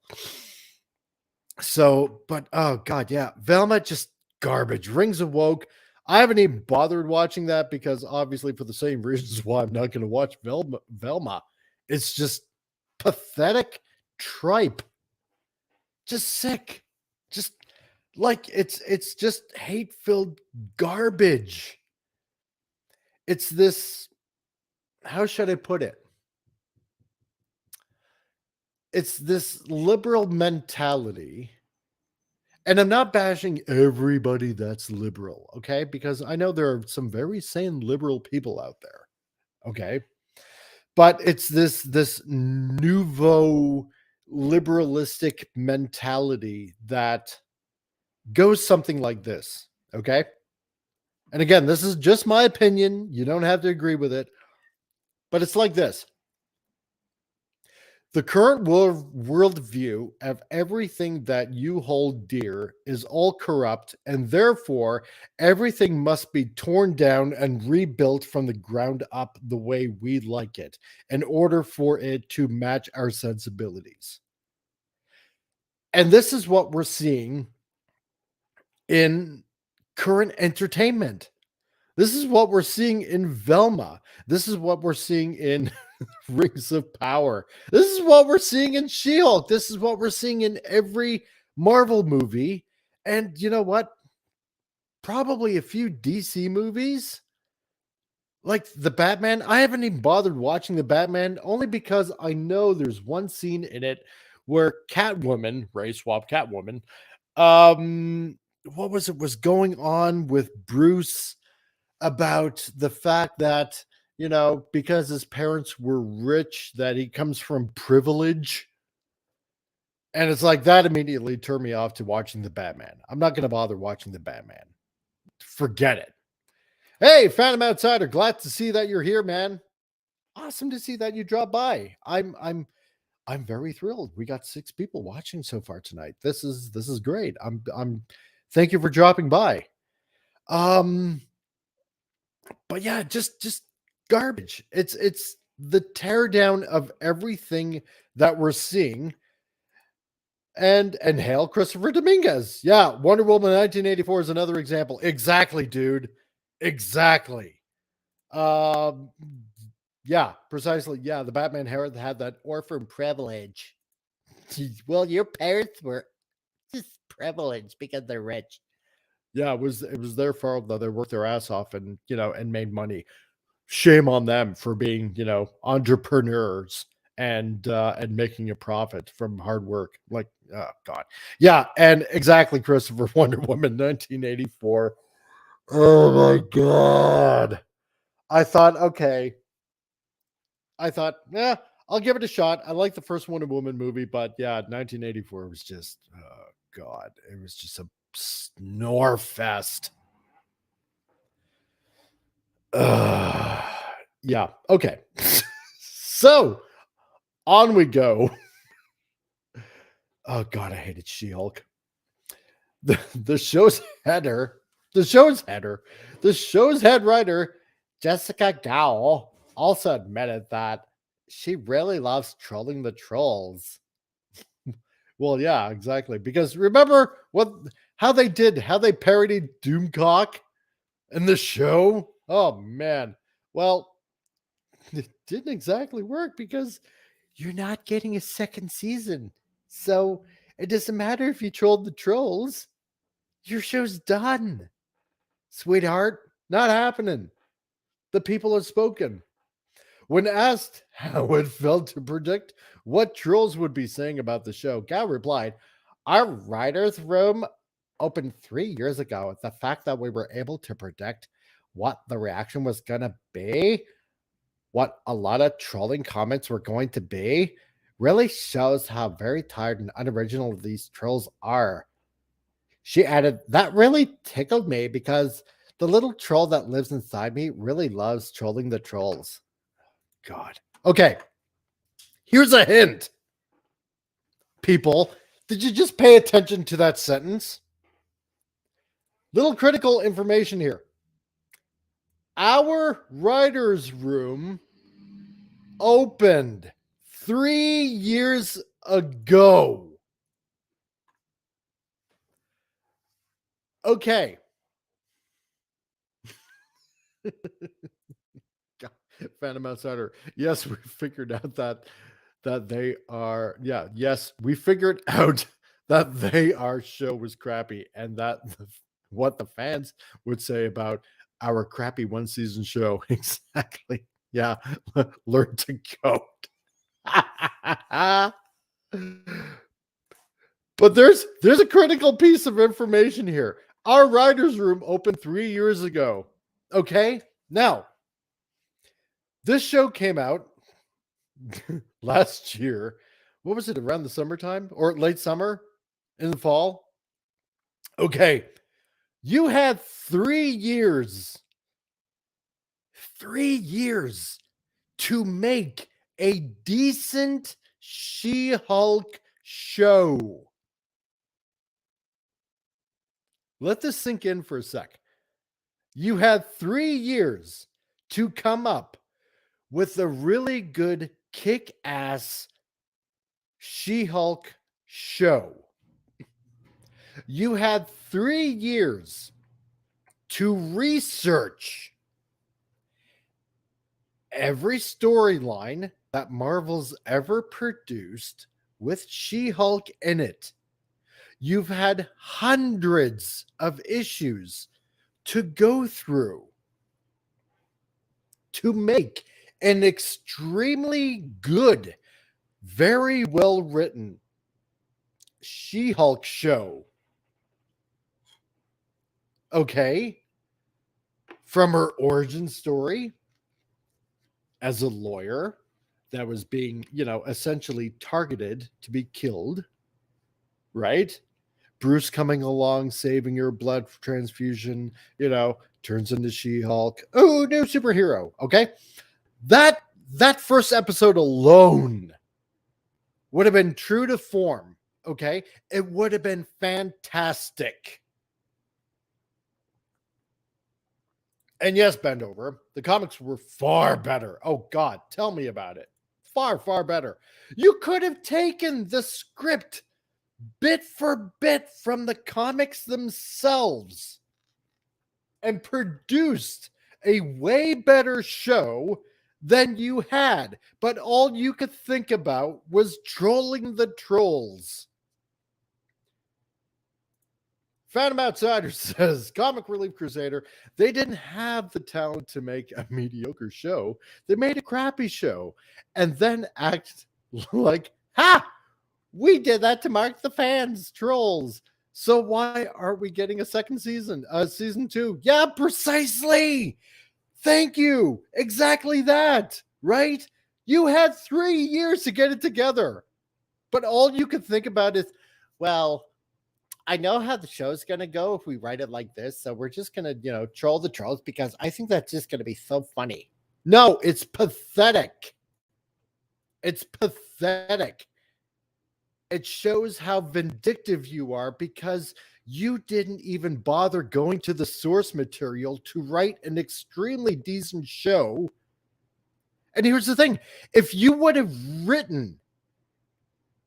So, but oh God, yeah. Velma just garbage. Rings of Woke. I haven't even bothered watching that because obviously for the same reasons why I'm not going to watch Velma. It's just pathetic tripe. Just sick. Just like it's just hate-filled garbage. It's this, how should I put it? It's this liberal mentality. And I'm not bashing everybody that's liberal, okay? Because I know there are some very sane liberal people out there, okay? But it's this nouveau liberalistic mentality that goes something like this, okay? And again, this is just my opinion. You don't have to agree with it, but it's like this. The current worldview of everything that you hold dear is all corrupt, and therefore everything must be torn down and rebuilt from the ground up the way we like it in order for it to match our sensibilities. And this is what we're seeing in current entertainment. This is what we're seeing in Velma. This is what we're seeing in Rings of Power. This is what we're seeing in She-Hulk. This is what we're seeing in every Marvel movie. And you know what? Probably a few DC movies. Like the Batman. I haven't even bothered watching the Batman only because I know there's one scene in it where Catwoman, race swap Catwoman, um, what was going on with Bruce about the fact that, because his parents were rich, that he comes from privilege. And it's like that immediately turned me off to watching the Batman. I'm not going to bother watching the Batman. Forget it. Hey, Phantom Outsider, glad to see that you're here, man. Awesome to see that you dropped by. I'm very thrilled. We got 6 people watching so far tonight. This is great. I'm thank you for dropping by. Um but yeah, just garbage. It's the teardown of everything that we're seeing. And hail Christopher Dominguez. Yeah, Wonder Woman 1984 is another example. Exactly, dude. Exactly. Um yeah, precisely. Yeah, the Batman Herald had that orphan privilege. Well, your parents were just privileged because they're rich. Yeah, it was their fault that they worked their ass off and made money. Shame on them for being, entrepreneurs and making a profit from hard work. Like, oh god. Yeah, and exactly, Christopher. Wonder Woman 1984. Oh my god. I thought, okay. I thought, yeah, I'll give it a shot. I like the first Wonder Woman movie, but yeah, 1984 was just, oh god, it was just a snore fest. Yeah, okay. So on we go. Oh god, I hated She-Hulk. The show's header, the show's head writer, Jessica Gao, also admitted that she really loves trolling the trolls. Well, yeah, exactly. Because remember how they parodied Doomcock in the show? Oh man. Well, it didn't exactly work because you're not getting a second season. So it doesn't matter if you trolled the trolls. Your show's done. Sweetheart, not happening. The people have spoken. When asked how it felt to predict what trolls would be saying about the show, Gal replied, "Our writer's room opened 3 years ago. The fact that we were able to predict what the reaction was going to be, what a lot of trolling comments were going to be, really shows how very tired and unoriginal these trolls are." She added, "That really tickled me because the little troll that lives inside me really loves trolling the trolls." God. Okay. Here's a hint. People, did you just pay attention to that sentence? Little critical information here. Our writer's room opened 3 years ago. Okay. Phantom Outsider. Yes, we figured out that they are. Yeah, yes, we figured out that our show was crappy, and that what the fans would say about our crappy one season show. Exactly. Yeah, learn to code. But there's a critical piece of information here. Our writers' room opened 3 years ago. Okay, now this show came out last year. What was it, around the summertime or late summer, in the fall? Okay, you had 3 years, 3 years to make a decent She-Hulk show. Let this sink in for a sec. You had 3 years to come up with a really good kick-ass She-Hulk show. You had 3 years to research every storyline that Marvel's ever produced with She-Hulk in it. You've had hundreds of issues to go through to make an extremely good, very well written She-Hulk show. okay, from her origin story as a lawyer that was being, essentially targeted to be killed, right? Bruce coming along, saving her blood transfusion, turns into She-Hulk. Oh, new superhero. Okay. That that first episode alone would have been true to form. Okay. It would have been fantastic. And yes, Bendover, the comics were far better. Oh God, tell me about it. Far, far better. You could have taken the script bit for bit from the comics themselves and produced a way better show than you had. But all you could think about was trolling the trolls. Phantom Outsider says, Comic Relief Crusader, they didn't have the talent to make a mediocre show. They made a crappy show and then act like, ha, we did that to mark the fans, trolls. So why aren't we getting a second season? Season 2? Yeah, precisely. Thank you. Exactly that, right? You had 3 years to get it together. But all you could think about is, well, I know how the show's going to go if we write it like this. So we're just going to, troll the trolls because I think that's just going to be so funny. No, it's pathetic. It's pathetic. It shows how vindictive you are because you didn't even bother going to the source material to write an extremely decent show. And here's the thing. If you would have written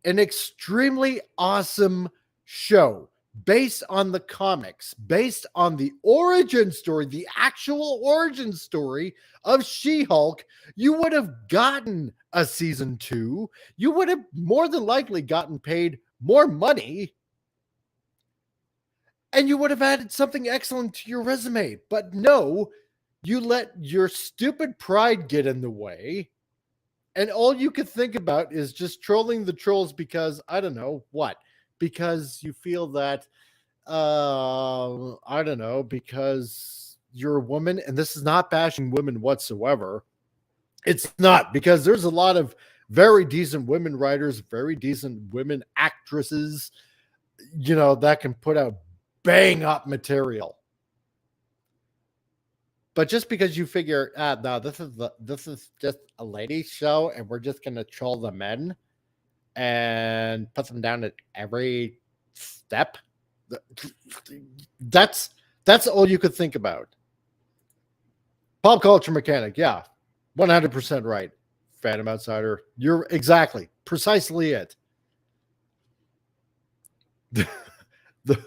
an extremely awesome show based on the comics, based on the origin story, the actual origin story of She-Hulk, you would have gotten a season 2. You would have more than likely gotten paid more money, and you would have added something excellent to your resume. But no, you let your stupid pride get in the way, and all you could think about is just trolling the trolls because, I don't know, what? Because you feel that, I don't know, because you're a woman, and this is not bashing women whatsoever. It's not, because there's a lot of very decent women writers, very decent women actresses, that can put out bang up material. But just because you figure, no, this is just a ladies show, and we're just gonna troll the men and put them down at every step, that's all you could think about. Pop culture mechanic, yeah, 100% right. Phantom Outsider, you're exactly, precisely it. the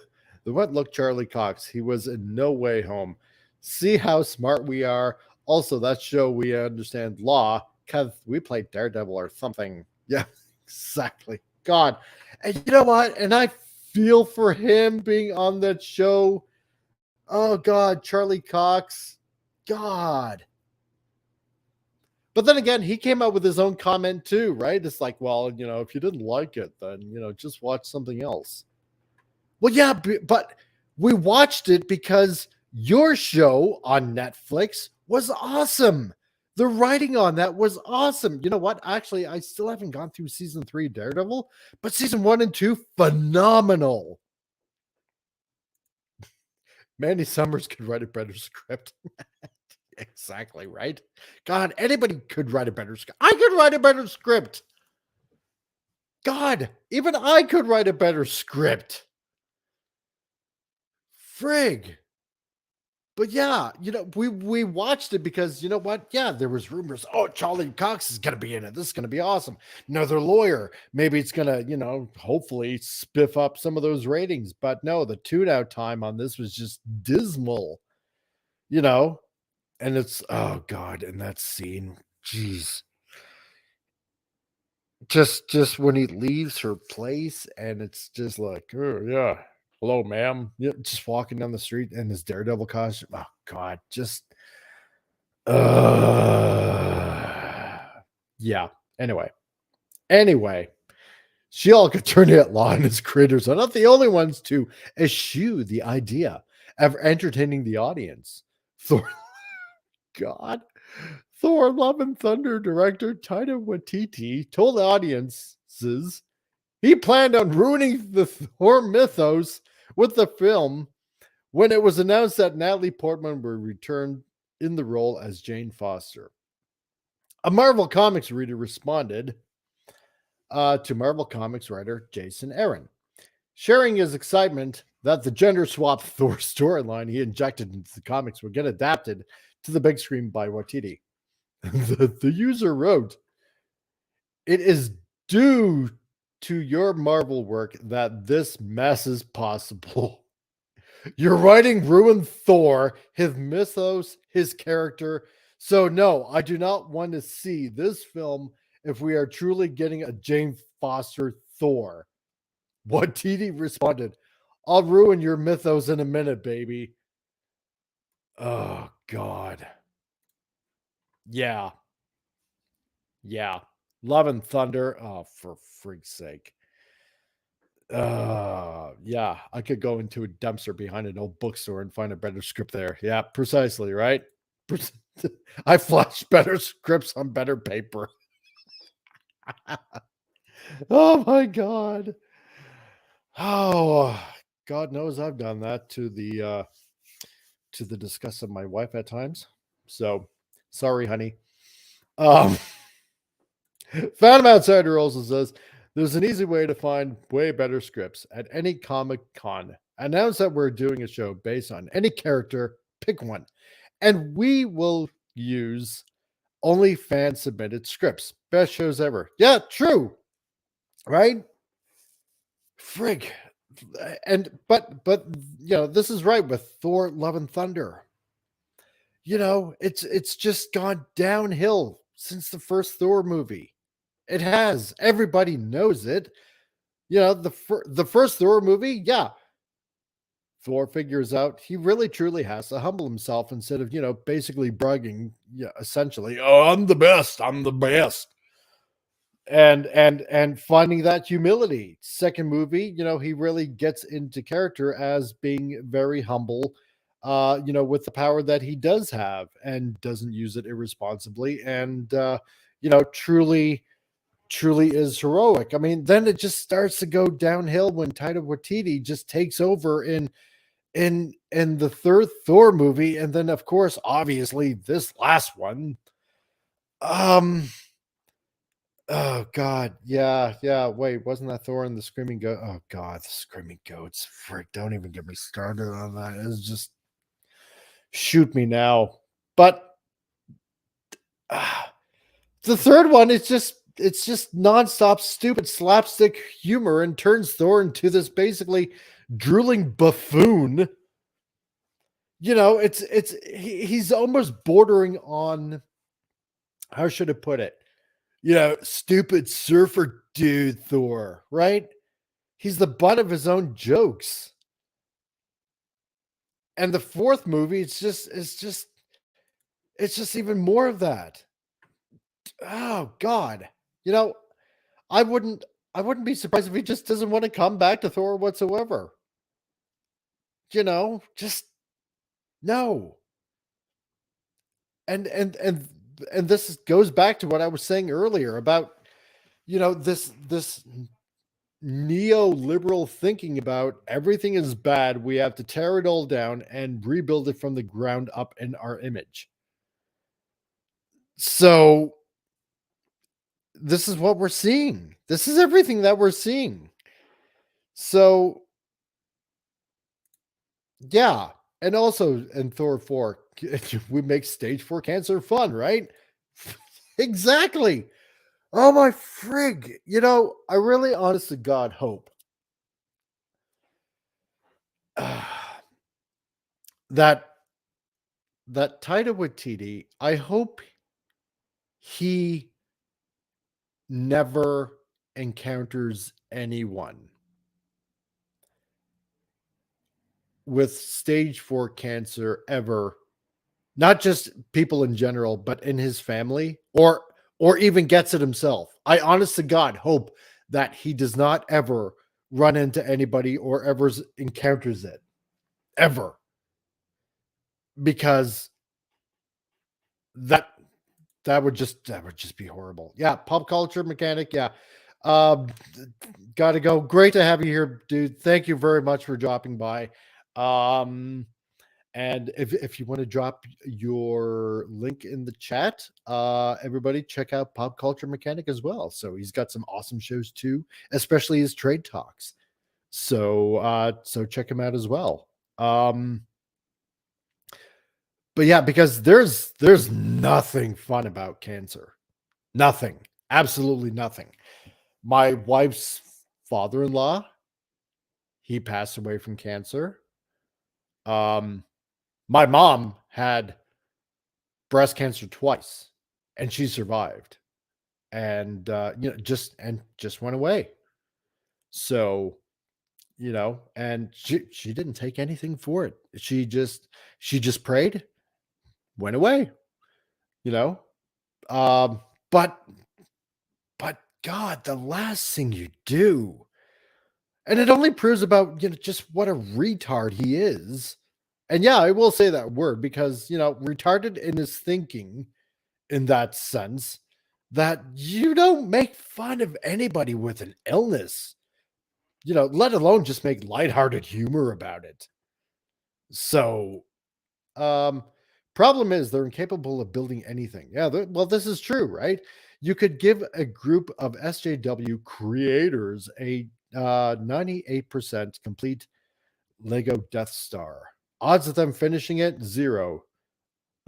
what look, Charlie Cox, he was in no way home. See how smart we are. Also, that show we understand law because we played Daredevil or something. Yeah, exactly. God. And you know what? And I feel for him being on that show. Oh, God, Charlie Cox. God. But then again, he came out with his own comment too, right? It's like, well, if you didn't like it, then, just watch something else. Well, yeah, but we watched it because your show on Netflix was awesome. The writing on that was awesome. You know what? Actually, I still haven't gone through season 3 Daredevil, but season 1 and 2, phenomenal. Mandy Summers could write a better script. Exactly, right? God, anybody could write a better script. I could write a better script. God, even I could write a better script. Frig. But yeah, we watched it because you know what? Yeah, there was rumors. Oh, Charlie Cox is gonna be in it. This is gonna be awesome. Another lawyer. Maybe it's gonna, hopefully spiff up some of those ratings. But no, the tune out time on this was just dismal. And it's, oh God, and that scene, jeez. Just when he leaves her place, and it's just like, oh yeah. Hello, ma'am. Yeah, just walking down the street in his Daredevil costume. Oh God, just yeah. Anyway, She-Hulk Attorney at Law and his creators are not the only ones to eschew the idea ever entertaining the audience. Thor, God, Thor: Love and Thunder director Taika Waititi told audiences he planned on ruining the Thor mythos with the film when it was announced that Natalie Portman would return in the role as Jane Foster. A Marvel Comics reader responded to Marvel Comics writer Jason Aaron, sharing his excitement that the gender swap Thor storyline he injected into the comics would get adapted to the big screen by Waititi. The user wrote, "It is due to your Marvel work that this mess is possible. Your writing ruined Thor, his mythos, his character. So, no, I do not want to see this film if we are truly getting a Jane Foster Thor." Waititi responded, "I'll ruin your mythos in a minute, baby." Oh, God. Yeah. Yeah. Love and Thunder. Oh, for freak's sake. Yeah. I could go into a dumpster behind an old bookstore and find a better script there. Yeah, precisely, right? I flash better scripts on better paper. Oh my God. Oh, God knows I've done that to the disgust of my wife at times. So sorry, honey. Um Phantom Outsider also says there's an easy way to find way better scripts at any Comic Con. Announce that we're doing a show based on any character, pick one, and we will use only fan submitted scripts. Best shows ever. Yeah, true. Right? Frig. And but this is right with Thor Love and Thunder. It's just gone downhill since the first Thor movie. It has. Everybody knows it. The first Thor movie, yeah. Thor figures out he really truly has to humble himself instead of, basically bragging, yeah, essentially, "Oh, I'm the best. I'm the best." And finding that humility. Second movie, he really gets into character as being very humble, with the power that he does have and doesn't use it irresponsibly, and truly is heroic. I mean, then it just starts to go downhill when Taika Waititi just takes over in the third Thor movie, and then of course, obviously, this last one. Oh God, yeah, yeah. Wait, wasn't that Thor and the Screaming Goat? Oh God, the Screaming Goats. Frick, don't even get me started on that. It's just shoot me now. But the third one, it's just nonstop stupid slapstick humor and turns Thor into this basically drooling buffoon. He's almost bordering on, how should I put it? Stupid surfer dude Thor, right? He's the butt of his own jokes. And the fourth movie, it's just even more of that. Oh God. You know, I wouldn't be surprised if he just doesn't want to come back to Thor whatsoever. Just no. And this goes back to what I was saying earlier about this neoliberal thinking about everything is bad. We have to tear it all down and rebuild it from the ground up in our image. So this is what we're seeing. This is everything that we're seeing. So yeah. And also in Thor 4, we make stage 4 cancer fun, right? Exactly. Oh my frig. I really honest to God hope that Taika Waititi, I hope he never encounters anyone with stage 4 cancer ever, not just people in general, but in his family, or even gets it himself. I honest to God hope that he does not ever run into anybody or ever encounters it ever. because that that would just be horrible. Yeah, pop culture mechanic. Yeah, um, got to go. Great to have you here, dude. Thank you very much for dropping by. Um, and if you want to drop your link in the chat, everybody check out Pop Culture Mechanic as well. So he's got some awesome shows too, especially his trade talks. So check him out as well. Um, but yeah, because there's nothing fun about cancer. Nothing. Absolutely nothing. My wife's father-in-law, he passed away from cancer. Um, my mom had breast cancer twice, and she survived. And just went away. So, and she didn't take anything for it. She just prayed, went away, you know. Um, but but God, the last thing you do, and it only proves about just what a retard he is. And yeah, I will say that word because retarded in his thinking in that sense that you don't make fun of anybody with an illness, let alone just make lighthearted humor about it. So, um, problem is they're incapable of building anything. Yeah, well, this is true, right? You could give a group of SJW creators a 98% complete Lego Death Star. Odds of them finishing it, zero.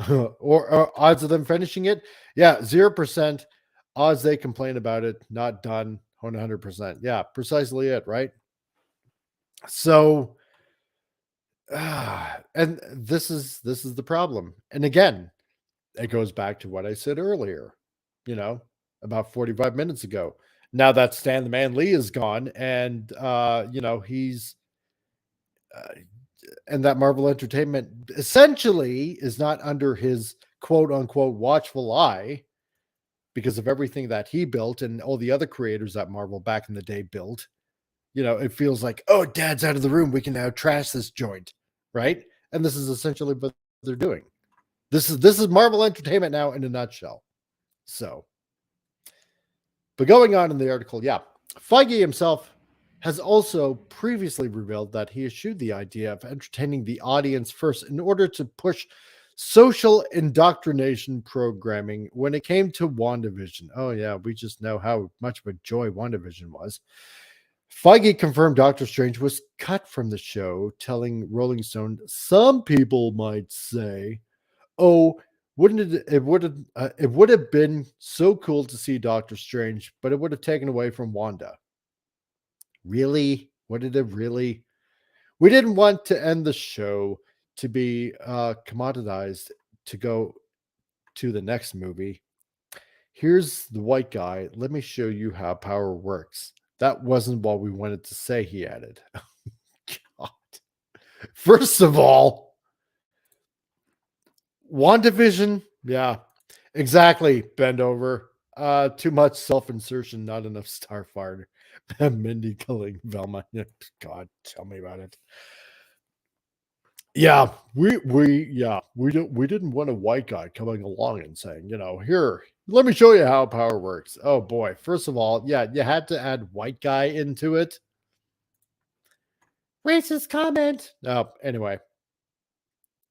or odds of them finishing it, yeah, 0%. Odds they complain about it, not done, 100%. Yeah, precisely it, right? So, and this is the problem. And again, it goes back to what I said earlier, you know, about 45 minutes ago. Now that Stan the Man Lee is gone, and he's uh, and that Marvel Entertainment essentially is not under his quote unquote watchful eye because of everything that he built and all the other creators that Marvel back in the day built. It feels like, oh, dad's out of the room. We can now trash this joint, right? And this is essentially what they're doing. This is Marvel Entertainment now in a nutshell. So, but going on in the article, yeah, Feige himself has also previously revealed that he eschewed the idea of entertaining the audience first in order to push social indoctrination programming when it came to WandaVision. Oh, yeah, we just know how much of a joy WandaVision was. Feige confirmed Doctor Strange was cut from the show, telling Rolling Stone, some people might say, oh, wouldn't it would have been so cool to see Doctor Strange, but it would have taken away from Wanda. Really? Would it have really? We didn't want to end the show to be commoditized to go to the next movie. Here's the white guy. Let me show you how power works. That wasn't what we wanted to say, he added. God. First of all, WandaVision, yeah, exactly. Bend over. Too much self-insertion, not enough Starfire. Mindy killing Velma. God, tell me about it. Yeah, we didn't want a white guy coming along and saying, here, let me show you how power works. Oh boy. First of all, yeah, you had to add white guy into it. Racist comment. Oh, anyway.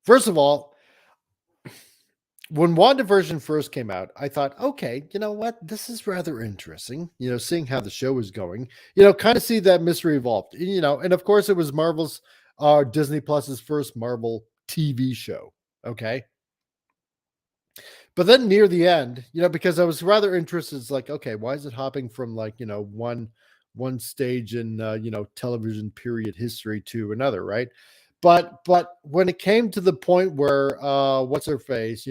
First of all, when WandaVision first came out, I thought, okay, you know what? This is rather interesting, seeing how the show is going, kind of see that mystery evolved, and of course it was Marvel's Disney Plus's first Marvel TV show. Okay. But then near the end, because I was rather interested, it's like, okay, why is it hopping from like, one stage in television period history to another, right? But when it came to the point where what's her face,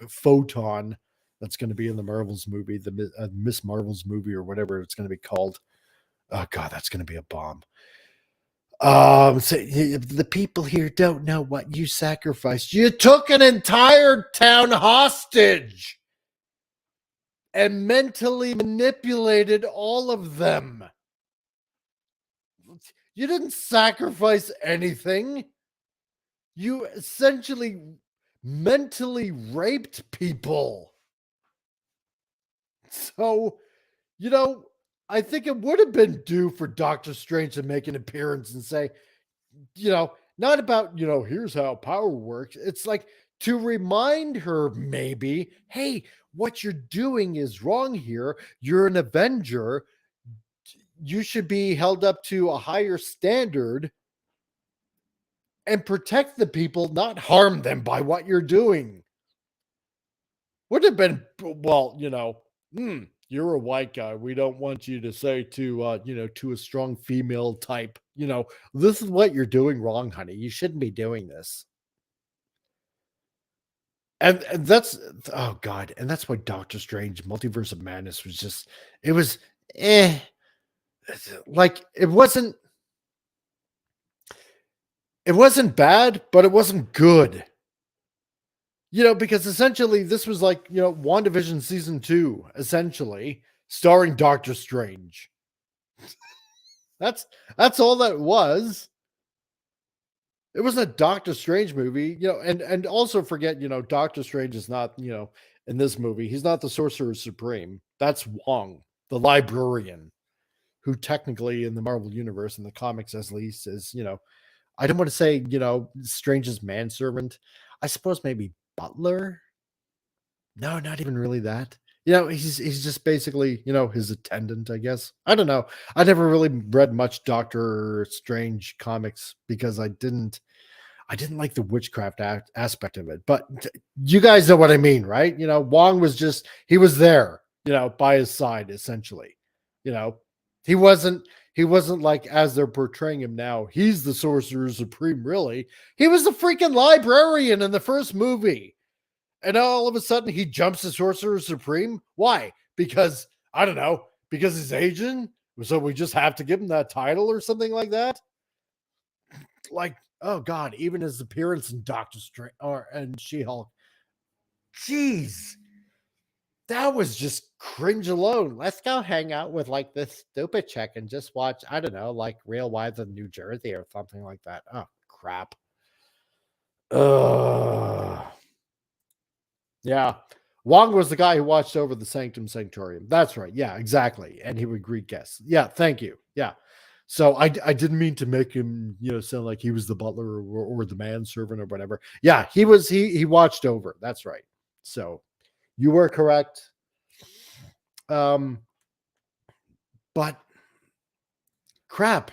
Photon, that's going to be in the Marvels movie, the Miss Marvels movie or whatever it's going to be called. Oh God, that's going to be a bomb. So the people here don't know what you sacrificed. You took an entire town hostage and mentally manipulated all of them. You didn't sacrifice anything. You essentially mentally raped people. So, you know, I think it would have been due for Doctor Strange to make an appearance and say, not about, here's how power works. It's like to remind her, maybe, hey, what you're doing is wrong here. You're an Avenger. You should be held up to a higher standard and protect the people, not harm them by what you're doing. Would have been, well, you're a white guy. We don't want you to say to a strong female type, this is what you're doing wrong, honey. You shouldn't be doing this. And that's, oh God. And that's why Doctor Strange Multiverse of Madness was just, it was like it wasn't bad, but it wasn't good. Because essentially this was like, WandaVision season 2, essentially, starring Doctor Strange. That's all that was. It was a Doctor Strange movie, and also forget, Doctor Strange is not, in this movie, he's not the Sorcerer Supreme. That's Wong, the librarian, who technically in the Marvel Universe, in the comics at least, is, I don't want to say, Strange's manservant. I suppose maybe butler. No, not even really that. He's just basically, his attendant, I guess. I don't know. I never really read much Doctor Strange comics because I didn't like the witchcraft aspect of it. But you guys know what I mean, right? Wong was just, he was there, by his side, essentially. He wasn't like, as they're portraying him now, he's the Sorcerer Supreme, really. He was the freaking librarian in the first movie. And all of a sudden he jumps to Sorcerer Supreme. Why? Because, I don't know, because he's Asian. So we just have to give him that title or something like that. Like, oh God, even his appearance in Doctor Strange and She-Hulk. Jeez. That was just cringe alone. Let's go hang out with like this stupid chick and just watch, I don't know, like Real Wives of New Jersey or something like that. Oh, crap. Yeah. Wong was the guy who watched over the Sanctum Sanctorium. That's right. Yeah, exactly. And he would greet guests. Yeah, thank you. Yeah. So I didn't mean to make him, sound like he was the butler or the manservant or whatever. Yeah, he watched over. That's right. So you were correct. But crap.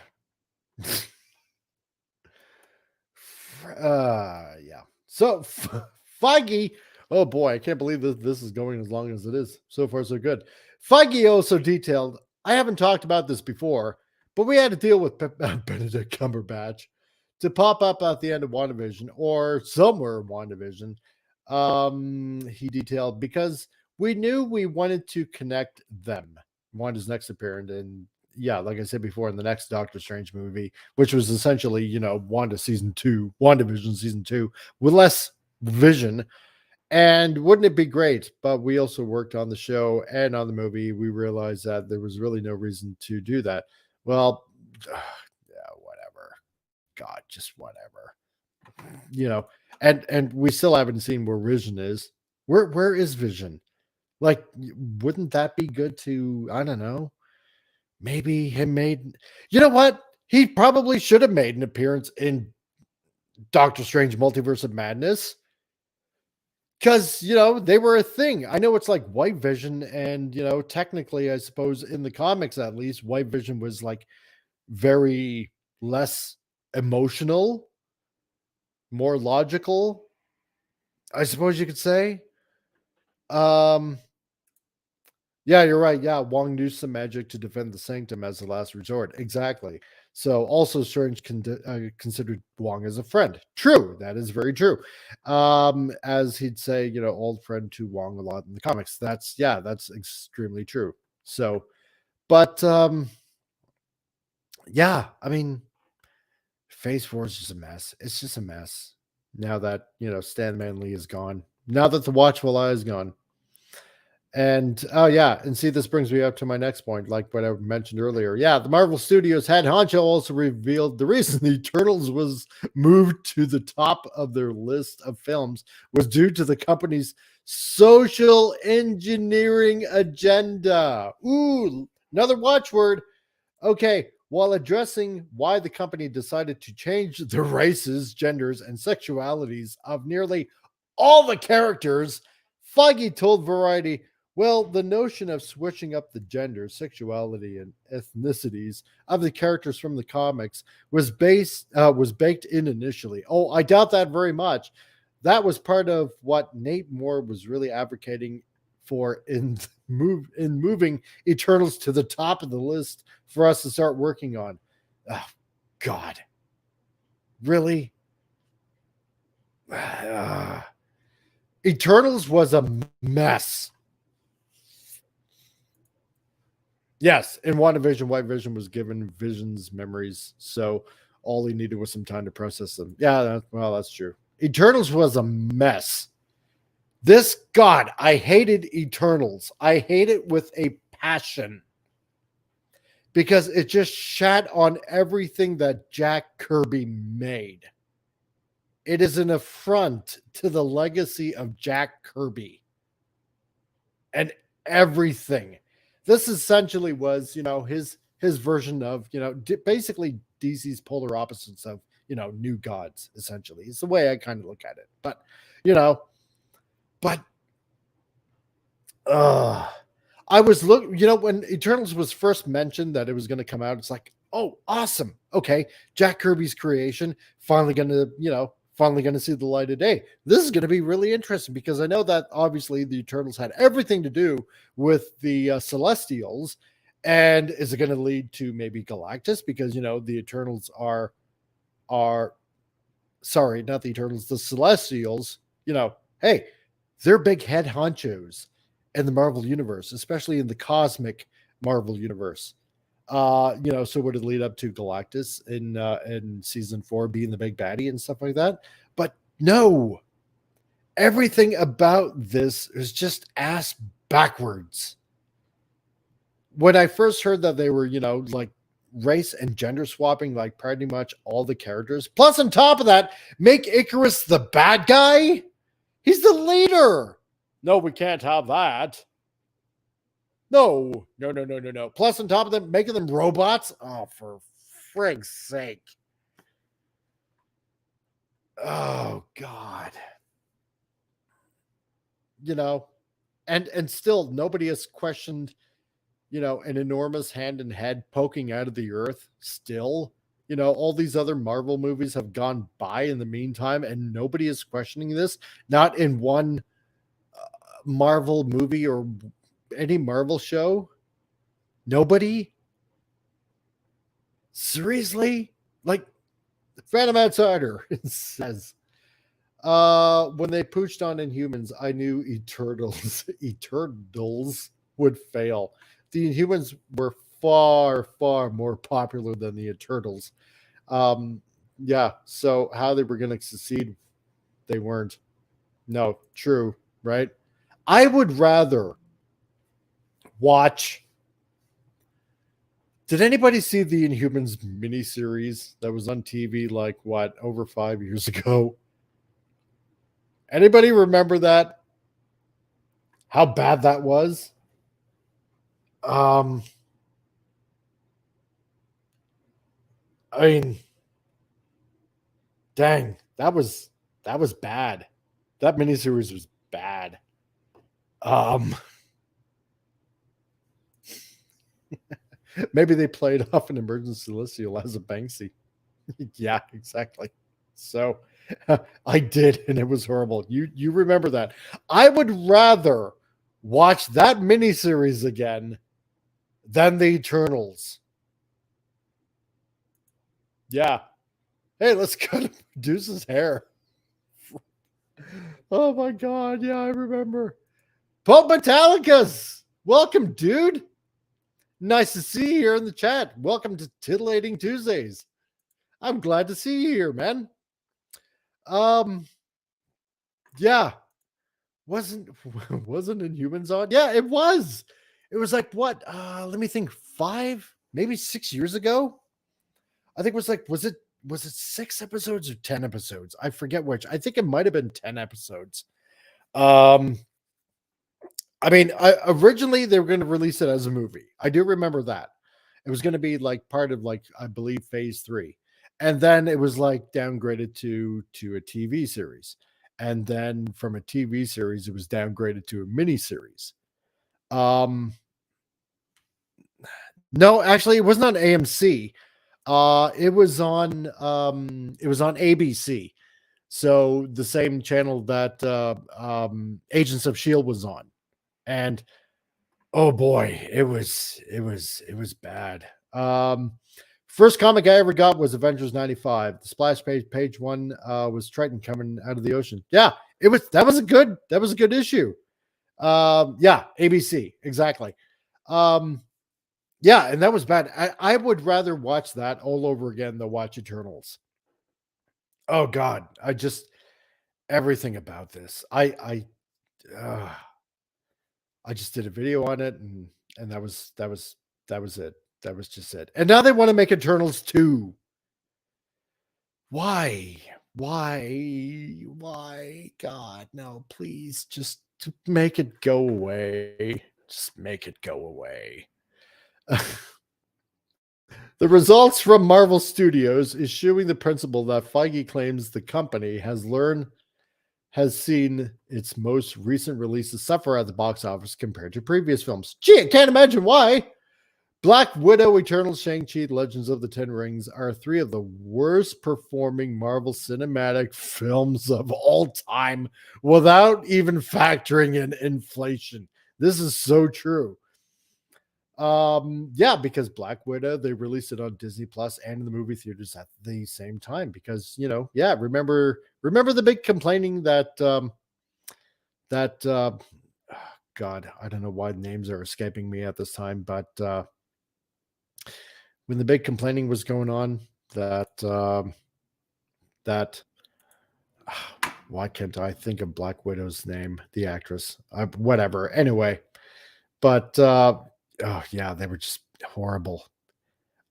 Yeah. So Feige, oh boy, I can't believe this is going as long as it is. So far, so good. Feige also detailed, I haven't talked about this before, but we had to deal with Benedict Cumberbatch to pop up at the end of WandaVision or somewhere in WandaVision. He detailed, because we knew we wanted to connect them. Wanda's next appearance, and yeah, like I said before, in the next Doctor Strange movie, which was essentially, WandaVision season 2, with less Vision. And wouldn't it be great? But we also worked on the show and on the movie. We realized that there was really no reason to do that. Well, yeah, whatever. God, just whatever. And we still haven't seen where Vision is. Where is Vision? Like, wouldn't that be good to, I don't know, maybe him made, you know what? He probably should have made an appearance in Doctor Strange Multiverse of Madness. Because, they were a thing. I know it's like White Vision, and, technically, I suppose in the comics at least, White Vision was like very less emotional, more logical, I suppose you could say. Yeah, you're right. Yeah, Wong used some magic to defend the sanctum as the last resort. Exactly. So also Strange considered Wong as a friend. True. That is very true. As he'd say, old friend to Wong a lot in the comics. That's extremely true. So, but yeah, I mean, Phase 4 is just a mess. It's just a mess. Now that, Stan Manley is gone. Now that the Watchful Eye is gone. And oh yeah, and see, this brings me up to my next point, like what I mentioned earlier. Yeah, the Marvel Studios head honcho also revealed the reason the Eternals was moved to the top of their list of films was due to the company's social engineering agenda. Ooh, another watchword. Okay, while addressing why the company decided to change the races, genders, and sexualities of nearly all the characters, Feige told Variety, well, the notion of switching up the gender, sexuality, and ethnicities of the characters from the comics was baked in initially. Oh, I doubt that very much. That was part of what Nate Moore was really advocating for in moving Eternals to the top of the list for us to start working on. Oh, God. Really? Eternals was a mess. Yes, in WandaVision, White Vision was given Vision's memories, so all he needed was some time to process them. Yeah, well, that's true. Eternals was a mess. This, God, I hated Eternals. I hate it with a passion because it just shat on everything that Jack Kirby made. It is an affront to the legacy of Jack Kirby and everything. This essentially was, his version of, basically DC's polar opposites of, New Gods. Essentially, it's the way I kind of look at it. But, you know, but uh I was when Eternals was first mentioned that it was going to come out, it's like, oh, awesome. Okay, Jack Kirby's creation finally going to see the light of day. This is going to be really interesting because I know that obviously the Eternals had everything to do with the Celestials, and is it going to lead to maybe Galactus because the Eternals are sorry, not the Eternals, the Celestials. Hey, they're big head honchos in the Marvel universe, especially in the cosmic Marvel universe. So would it lead up to Galactus in season 4 being the big baddie and stuff like that? But no, everything about this is just ass backwards. When I first heard that they were, like race and gender swapping like pretty much all the characters, plus on top of that, make Icarus the bad guy. He's the leader. No, we can't have that. No. Plus, on top of them, making them robots. Oh, for frig's sake. Oh, God. And still nobody has questioned, an enormous hand and head poking out of the earth still. All these other Marvel movies have gone by in the meantime, and nobody is questioning this. Not in one Marvel movie or any Marvel show. Nobody? Seriously? Like, Phantom Outsider says, when they pooched on Inhumans, I knew Eternals would fail. The Inhumans were far, far more popular than the Eternals. Yeah, so how they were going to succeed, they weren't. No, true, right? I would rather watch. Did anybody see the Inhumans miniseries that was on TV like over 5 years ago? Anybody remember that? How bad that was? Um, I mean, dang, that was bad. That miniseries was bad. Um, maybe they played off an emergency celestial as a Banksy. Yeah, exactly. So I did, and it was horrible. You remember that? I would rather watch that miniseries again than the Eternals. Yeah. Hey, let's cut Deuce's hair. Oh my god, yeah, I remember. Pope Metallicas! Welcome, dude. Nice to see you here in the chat. Welcome to Titillating Tuesdays. I'm glad to see you here, man. Yeah. wasn't wasn't Inhumans on? Yeah, it was. It was like what? Let me think. 5, maybe 6 years ago. I think it was like was it 6 episodes or 10 episodes? I forget which. I think it might have been 10 episodes. Um, I mean, originally they were going to release it as a movie. I do remember that. It was going to be like part of like I believe phase 3. And then it was like downgraded to a TV series. And then from a TV series it was downgraded to a mini series. Um no, actually it wasn't on AMC. It was on ABC. So the same channel that Agents of Shield was on. And oh boy, it was bad. First comic I ever got was Avengers 95. The splash page one was Triton coming out of the ocean. Yeah, that was a good issue. Yeah, ABC, exactly. Um, yeah, and that was bad. I would rather watch that all over again than watch Eternals. Oh God, I just everything about this. Uh, I just did a video on it, and that was it. That was just it. And now they want to make Eternals 2. Why? Why? God, no, please just to make it go away. Just make it go away. The results from Marvel Studios eschewing the principle that Feige claims the company has seen its most recent releases suffer at the box office compared to previous films. Gee, I can't imagine why. Black Widow, Eternal, Shang-Chi, Legends of the Ten Rings are three of the worst performing Marvel cinematic films of all time without even factoring in inflation. This is so true. Yeah, because Black Widow, they released it on Disney Plus and in the movie theaters at the same time because, yeah, remember the big complaining that God, I don't know why names are escaping me at this time, but when the big complaining was going on that why can't I think of Black Widow's name, the actress, whatever, anyway, but oh yeah, they were just horrible.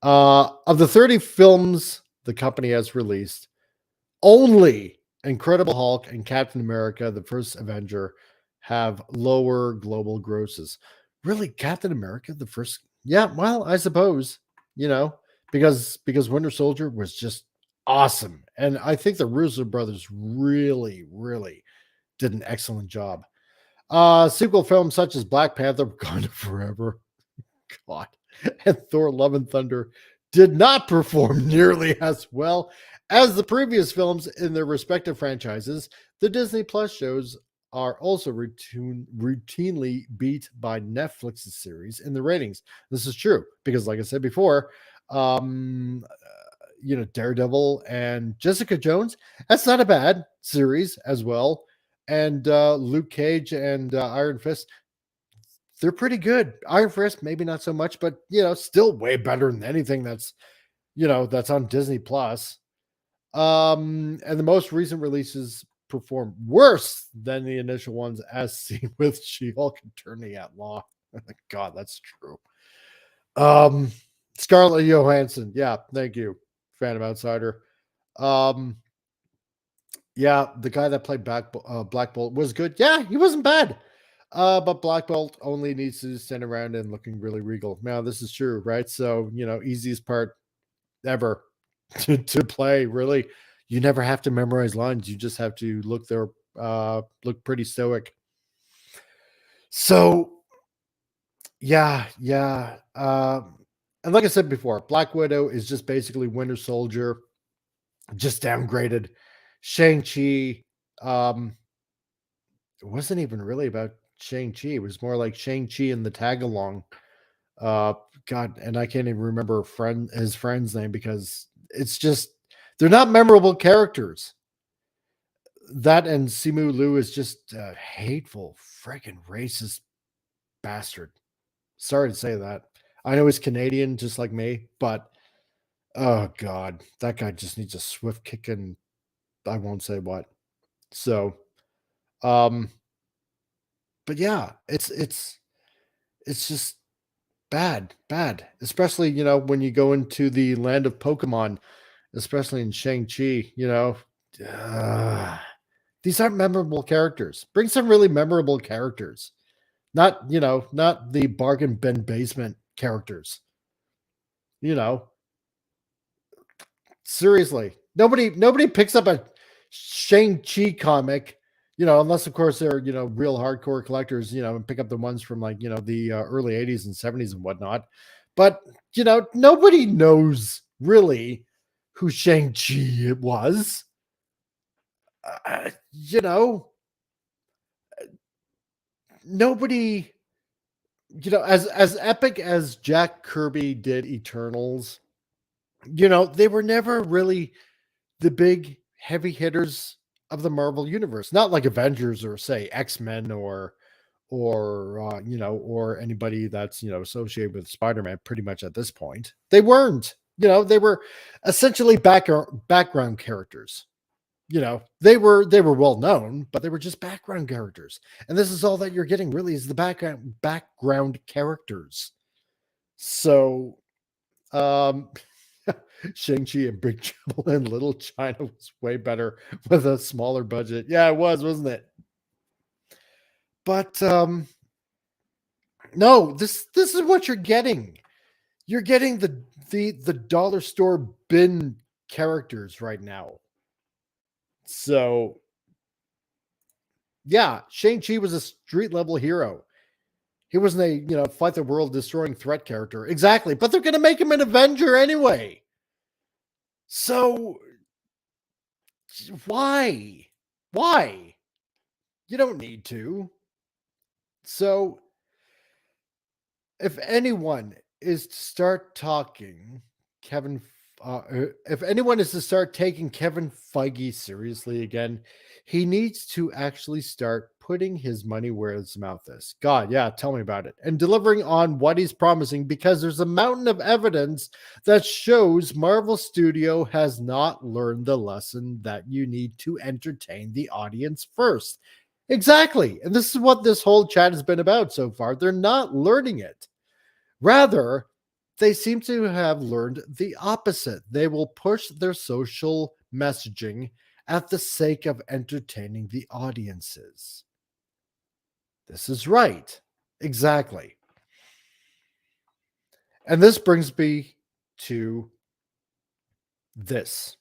Of the 30 films the company has released, only Incredible Hulk and Captain America, the first Avenger, have lower global grosses. Really, Captain America, the first? Yeah, well, I suppose, you know, because Winter Soldier was just awesome. And I think the Russo brothers really did an excellent job. Sequel films such as Black Panther, Wakanda Forever, God, and Thor Love and Thunder did not perform nearly as well as the previous films in their respective franchises. The Disney Plus shows are also routinely beat by Netflix's series in the ratings. This is true because, like I said before, Daredevil and Jessica Jones, that's not a bad series as well. And Luke Cage and Iron Fist, they're pretty good. Iron Fist, maybe not so much, but still way better than anything that's on Disney Plus. And the most recent releases perform worse than the initial ones, as seen with She-Hulk Attorney at Law. God, that's true. Um, Scarlett Johansson, yeah, thank you, Phantom Outsider. Um, yeah, the guy that played Black Bolt was good. Yeah, he wasn't bad. But Black Bolt only needs to stand around and looking really regal. Now, this is true, right? So, easiest part ever to play, really. You never have to memorize lines. You just have to look pretty stoic. So, yeah. And like I said before, Black Widow is just basically Winter Soldier, just downgraded. Shang-Chi, um, it wasn't even really about Shang-Chi. It was more like Shang-Chi and the tag along. Uh God, and I can't even remember his friend's name because it's just they're not memorable characters. That and Simu Liu is just a hateful, freaking racist bastard. Sorry to say that. I know he's Canadian just like me, but oh God, that guy just needs a swift kick and I won't say what. So, um, but yeah, it's just bad, bad. Especially, when you go into the land of Pokemon, especially in Shang-Chi, uh, these aren't memorable characters. Bring some really memorable characters. Not the bargain bin basement characters. You know, seriously. Nobody picks up a Shang-Chi comic, unless of course they're, real hardcore collectors, and pick up the ones from like, the early 80s and 70s and whatnot. But, nobody knows really who Shang-Chi was. You know, nobody, as epic as Jack Kirby did Eternals, they were never really the big heavy hitters of the Marvel universe, not like Avengers or say X-Men or anybody that's, associated with Spider-Man pretty much at this point. They weren't. They were essentially background characters. They were well known, but they were just background characters. And this is all that you're getting really is the background characters. So um Shang-Chi and Big Trouble in Little China was way better with a smaller budget. Yeah, it was, wasn't it? But no, this is what you're getting. You're getting the dollar store bin characters right now. So yeah, Shang-Chi was a street level hero. He wasn't a, fight the world destroying threat character. Exactly. But they're gonna make him an Avenger anyway. So why? Why? You don't need to. So, if anyone is to start talking Kevin, if anyone is to start taking Kevin Feige seriously again, he needs to actually start putting his money where his mouth is. God, yeah, tell me about it. And delivering on what he's promising, because there's a mountain of evidence that shows Marvel Studio has not learned the lesson that you need to entertain the audience first. Exactly. And this is what this whole chat has been about so far. They're not learning it. Rather, they seem to have learned the opposite. They will push their social messaging at the sake of entertaining the audiences. This is right. Exactly. And this brings me to this.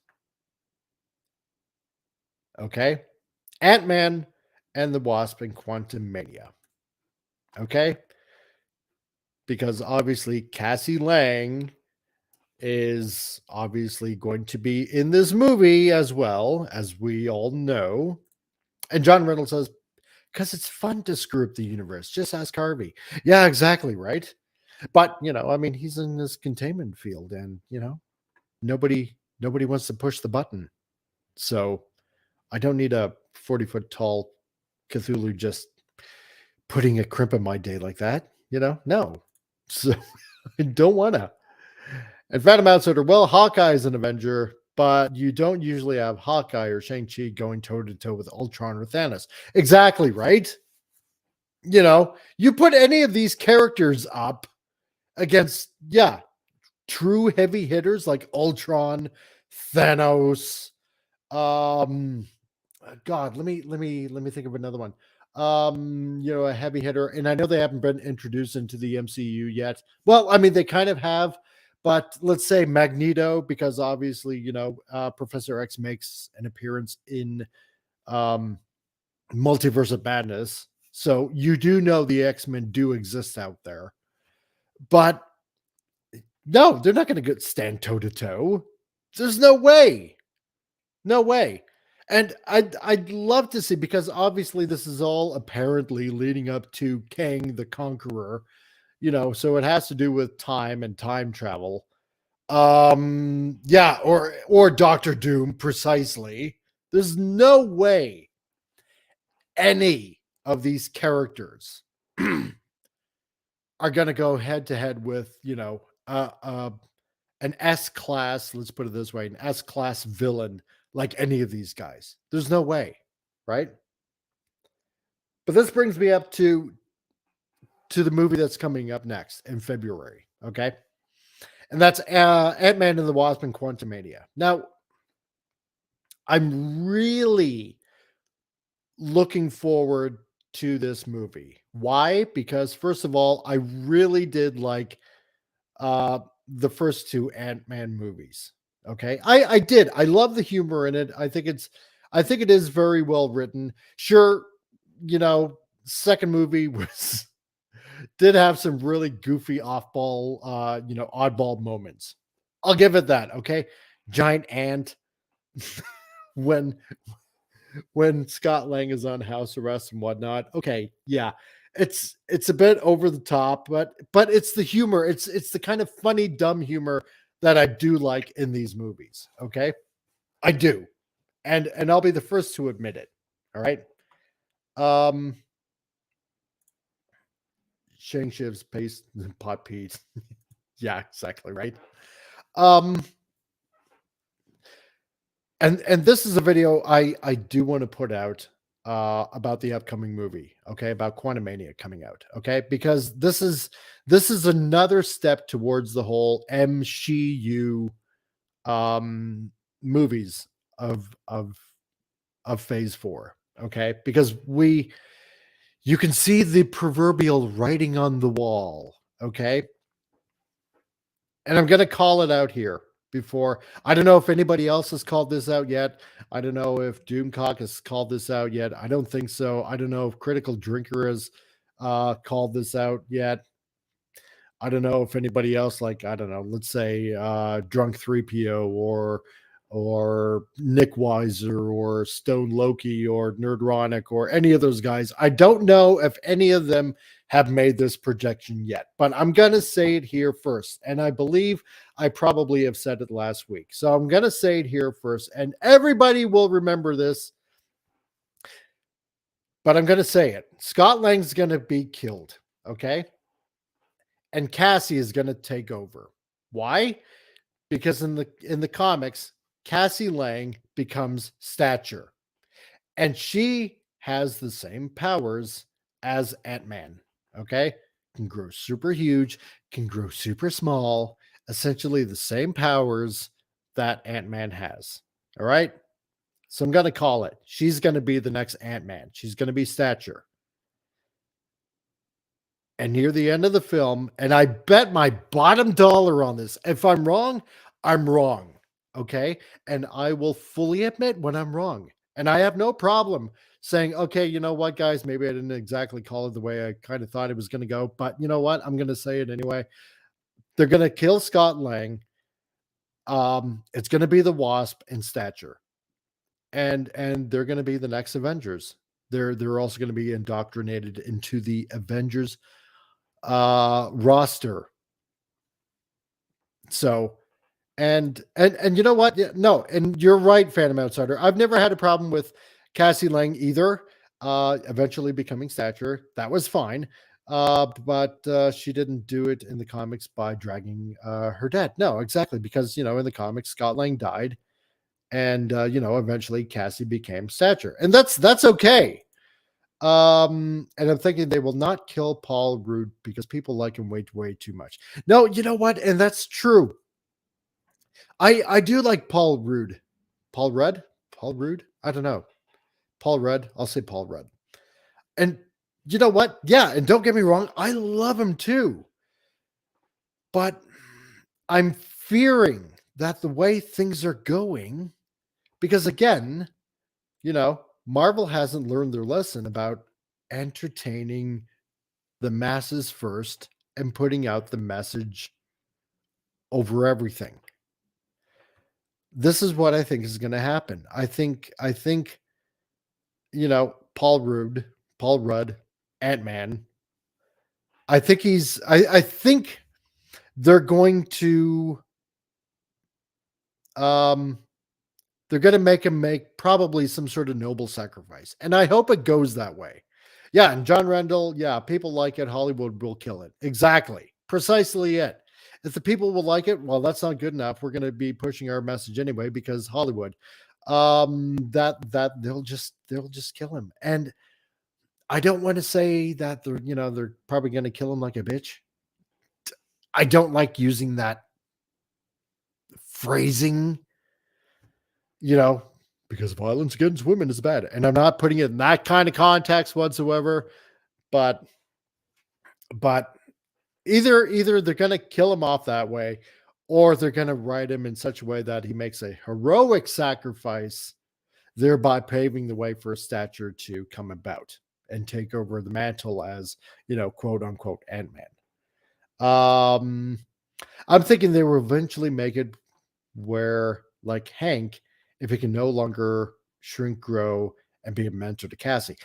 Okay. Ant-Man and the Wasp and Quantum Mania. Okay. Because obviously Cassie Lang is obviously going to be in this movie as well, as we all know. And John Reynolds says, because it's fun to screw up the universe. Just ask Harvey. Yeah, exactly, right? But, I mean, he's in this containment field and, nobody wants to push the button. So I don't need a 40-foot tall Cthulhu just putting a crimp in my day like that, No. So I don't want to. And Phantom Outsider, well, Hawkeye is an Avenger, but you don't usually have Hawkeye or Shang-Chi going toe-to-toe with Ultron or Thanos. Exactly, right? You put any of these characters up against, yeah, true heavy hitters like Ultron, Thanos, God, let me think of another one. A heavy hitter, and I know they haven't been introduced into the MCU yet. Well, I mean, they kind of have, but let's say Magneto, because obviously, Professor X makes an appearance in um Multiverse of Madness. So you do know the X-Men do exist out there. But no, they're not going to stand toe to toe. There's no way. No way. And I'd love to see, because obviously this is all apparently leading up to Kang the Conqueror, so it has to do with time and time travel. Yeah, or Doctor Doom, precisely. There's no way any of these characters are going to go head to head with, an S class, let's put it this way, an S class villain like any of these guys. There's no way, right? But this brings me up to the movie that's coming up next in February. Okay. And that's Ant-Man and the Wasp and Quantumania. Now, I'm really looking forward to this movie. Why? Because first of all, I really did like uh the first two Ant-Man movies. Okay. I did. I love the humor in it. I think it is very well written. Sure, you know, second movie was did have some really goofy off-ball oddball moments. I'll give it that, okay? Giant ant when Scott Lang is on house arrest and whatnot. Okay, yeah, it's a bit over the top, but it's the humor. It's the kind of funny, dumb humor that I do like in these movies. Okay, I do, and I'll be the first to admit it. All right. Um, Shang Shiv's paste pot Pete. Yeah, exactly right. Um, and this is a video I do want to put out about the upcoming movie, okay, about Quantumania coming out, okay, because this is another step towards the whole MCU movies of phase 4, okay, because you can see the proverbial writing on the wall, okay, and I'm going to call it out here before. I don't know if anybody else has called this out yet. I don't know if Doomcock has called this out yet. I don't think so. I don't know if Critical Drinker has called this out yet. I don't know if anybody else, like, I don't know, let's say Drunk 3PO or Nick Weiser or Stone Loki or Nerdronic or any of those guys. I don't know if any of them have made this projection yet, but I'm going to say it here first. And I believe I probably have said it last week. So I'm going to say it here first, and everybody will remember this, but I'm going to say it. Scott Lang's going to be killed. Okay. And Cassie is going to take over. Why? Because in the comics, Cassie Lang becomes Stature, and she has the same powers as Ant-Man. Okay, can grow super huge, can grow super small, essentially the same powers that Ant-Man has. All right, so I'm gonna call it. She's gonna be the next Ant-Man. She's gonna be Stature. And near the end of the film, and I bet my bottom dollar on this. If I'm wrong, I'm wrong. Okay. And I will fully admit when I'm wrong. And I have no problem saying, okay, you know what, guys, maybe I didn't exactly call it the way I kind of thought it was going to go. But you know what? I'm going to say it anyway. They're going to kill Scott Lang. It's going to be the Wasp in Stature. And they're going to be the next Avengers. They're also going to be indoctrinated into the Avengers roster. So, and you know what? Yeah, no, and you're right, Phantom Outsider. I've never had a problem with Cassie Lang either. Eventually becoming Stature, that was fine. But she didn't do it in the comics by dragging her dad. No, exactly, because in the comics, Scott Lang died, and eventually Cassie became Stature, and that's okay. And I'm thinking they will not kill Paul Rudd because people like him way too much. No, you know what? And that's true. I do like Paul Rudd. Paul Rudd? Paul Rudd? I don't know. Paul Rudd. I'll say Paul Rudd. And you know what? Yeah, and don't get me wrong, I love him too. But I'm fearing that the way things are going, because again, Marvel hasn't learned their lesson about entertaining the masses first and putting out the message over everything. This is what I think is going to happen. I think Paul Rudd, Ant-Man. I think they're going to they're going to make him make probably some sort of noble sacrifice. And I hope it goes that way. Yeah, and John Rendell, yeah, people like it. Hollywood will kill it. Exactly. Precisely it. If the people will like it, well, that's not good enough. We're going to be pushing our message anyway because Hollywood. That they'll just kill him. And I don't want to say that they're probably going to kill him like a bitch. I don't like using that phrasing, you know, because violence against women is bad. And I'm not putting it in that kind of context whatsoever, but but either they're going to kill him off that way, or they're going to write him in such a way that he makes a heroic sacrifice, thereby paving the way for a stature to come about and take over the mantle as, quote unquote Ant-Man. I'm thinking they will eventually make it where, like Hank, if he can no longer shrink, grow, and be a mentor to Cassie.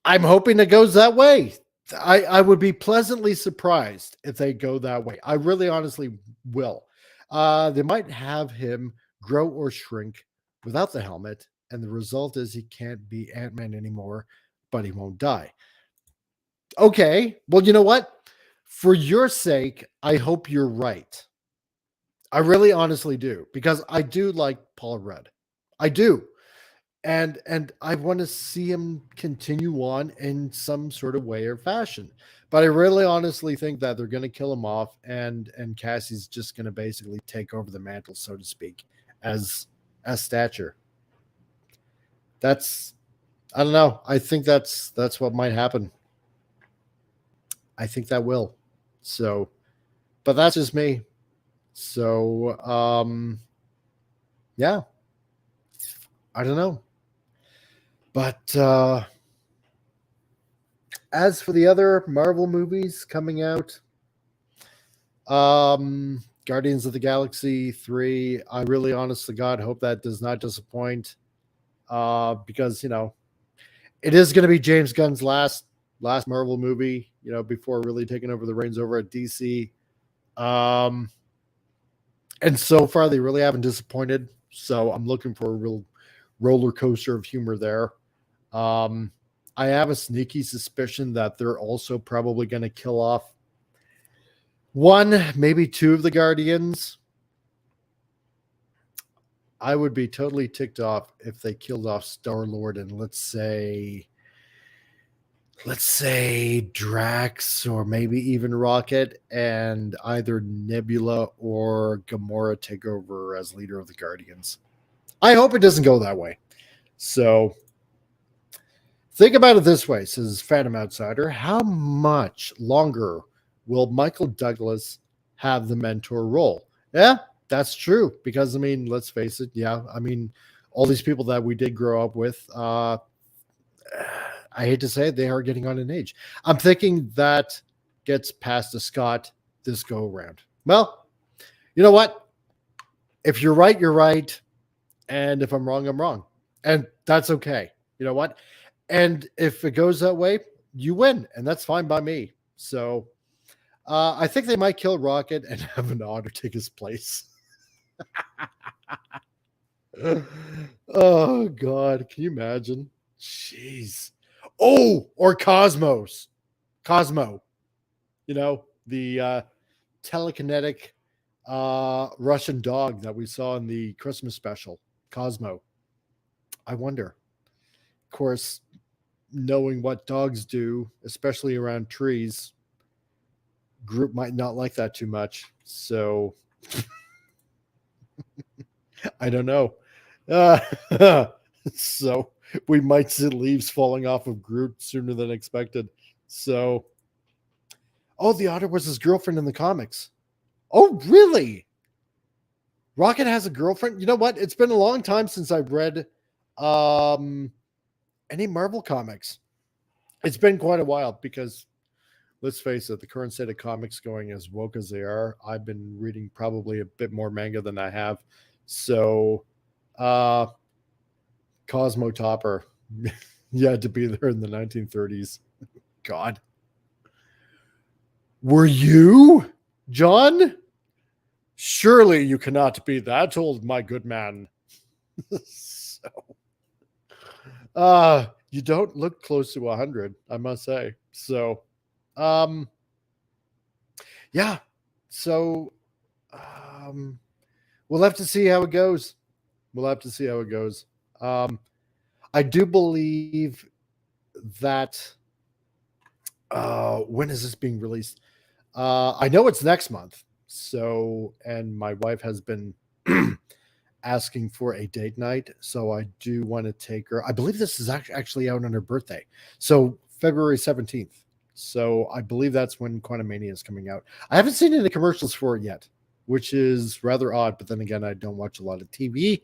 I'm hoping it goes that way. I would be pleasantly surprised if they go that way. I really honestly will. They might have him grow or shrink without the helmet, and the result is he can't be Ant-Man anymore, but he won't die. Okay, well, you know what? For your sake, I hope you're right. I really honestly do, because I do like Paul Rudd. I do. And I want to see him continue on in some sort of way or fashion. But I really honestly think that they're going to kill him off, and Cassie's just going to basically take over the mantle, so to speak, as stature. That's I don't know. I think that's what might happen. I think that will. So, but that's just me. So, yeah, I don't know. But as for the other Marvel movies coming out, Guardians of the Galaxy 3, I really honestly God hope that does not disappoint. Because it is going to be James Gunn's last Marvel movie, before really taking over the reins over at DC. Um and so far they really haven't disappointed. So I'm looking for a real roller coaster of humor there. Um, I have a sneaky suspicion that they're also probably going to kill off one, maybe two of the Guardians. I would be totally ticked off if they killed off Star Lord and let's say Drax, or maybe even Rocket, and either Nebula or Gamora take over as leader of the Guardians. I hope it doesn't go that way. So think about it this way, says Phantom Outsider. How much longer will Michael Douglas have the mentor role? Yeah, that's true. Because, I mean, let's face it. Yeah, I mean, all these people that we did grow up with, I hate to say it, they are getting on in age. I'm thinking that gets passed to Scott this go around. Well, you know what? If you're right, you're right. And if I'm wrong, I'm wrong. And that's okay. You know what? And if it goes that way, you win. And that's fine by me. So I think they might kill Rocket and have an otter take his place. Oh, God. Can you imagine? Jeez. Oh, or Cosmo, the telekinetic Russian dog that we saw in the Christmas special. Cosmo. I wonder. Of course, knowing what dogs do, especially around trees, Group might not like that too much. So I don't know. Uh, so we might see leaves falling off of Groot sooner than expected. So, oh, the otter was his girlfriend in the comics. Oh, really? Rocket has a girlfriend? You know what? It's been a long time since I've read um, any Marvel comics. It's been quite a while because, let's face it, the current state of comics going as woke as they are, I've been reading probably a bit more manga than I have. So, uh, Cosmo Topper, you had to be there in the 1930s. God. Were you, John? Surely you cannot be that old, my good man. So, you don't look close to 100, I must say. So, um, yeah. So, um, we'll have to see how it goes. We'll have to see how it goes. I do believe that when is this being released? I know it's next month. So, and my wife has been asking for a date night. So I do want to take her. I believe this is actually out on her birthday. So February 17th. So I believe that's when Quantumania is coming out. I haven't seen any commercials for it yet, which is rather odd. But then again, I don't watch a lot of TV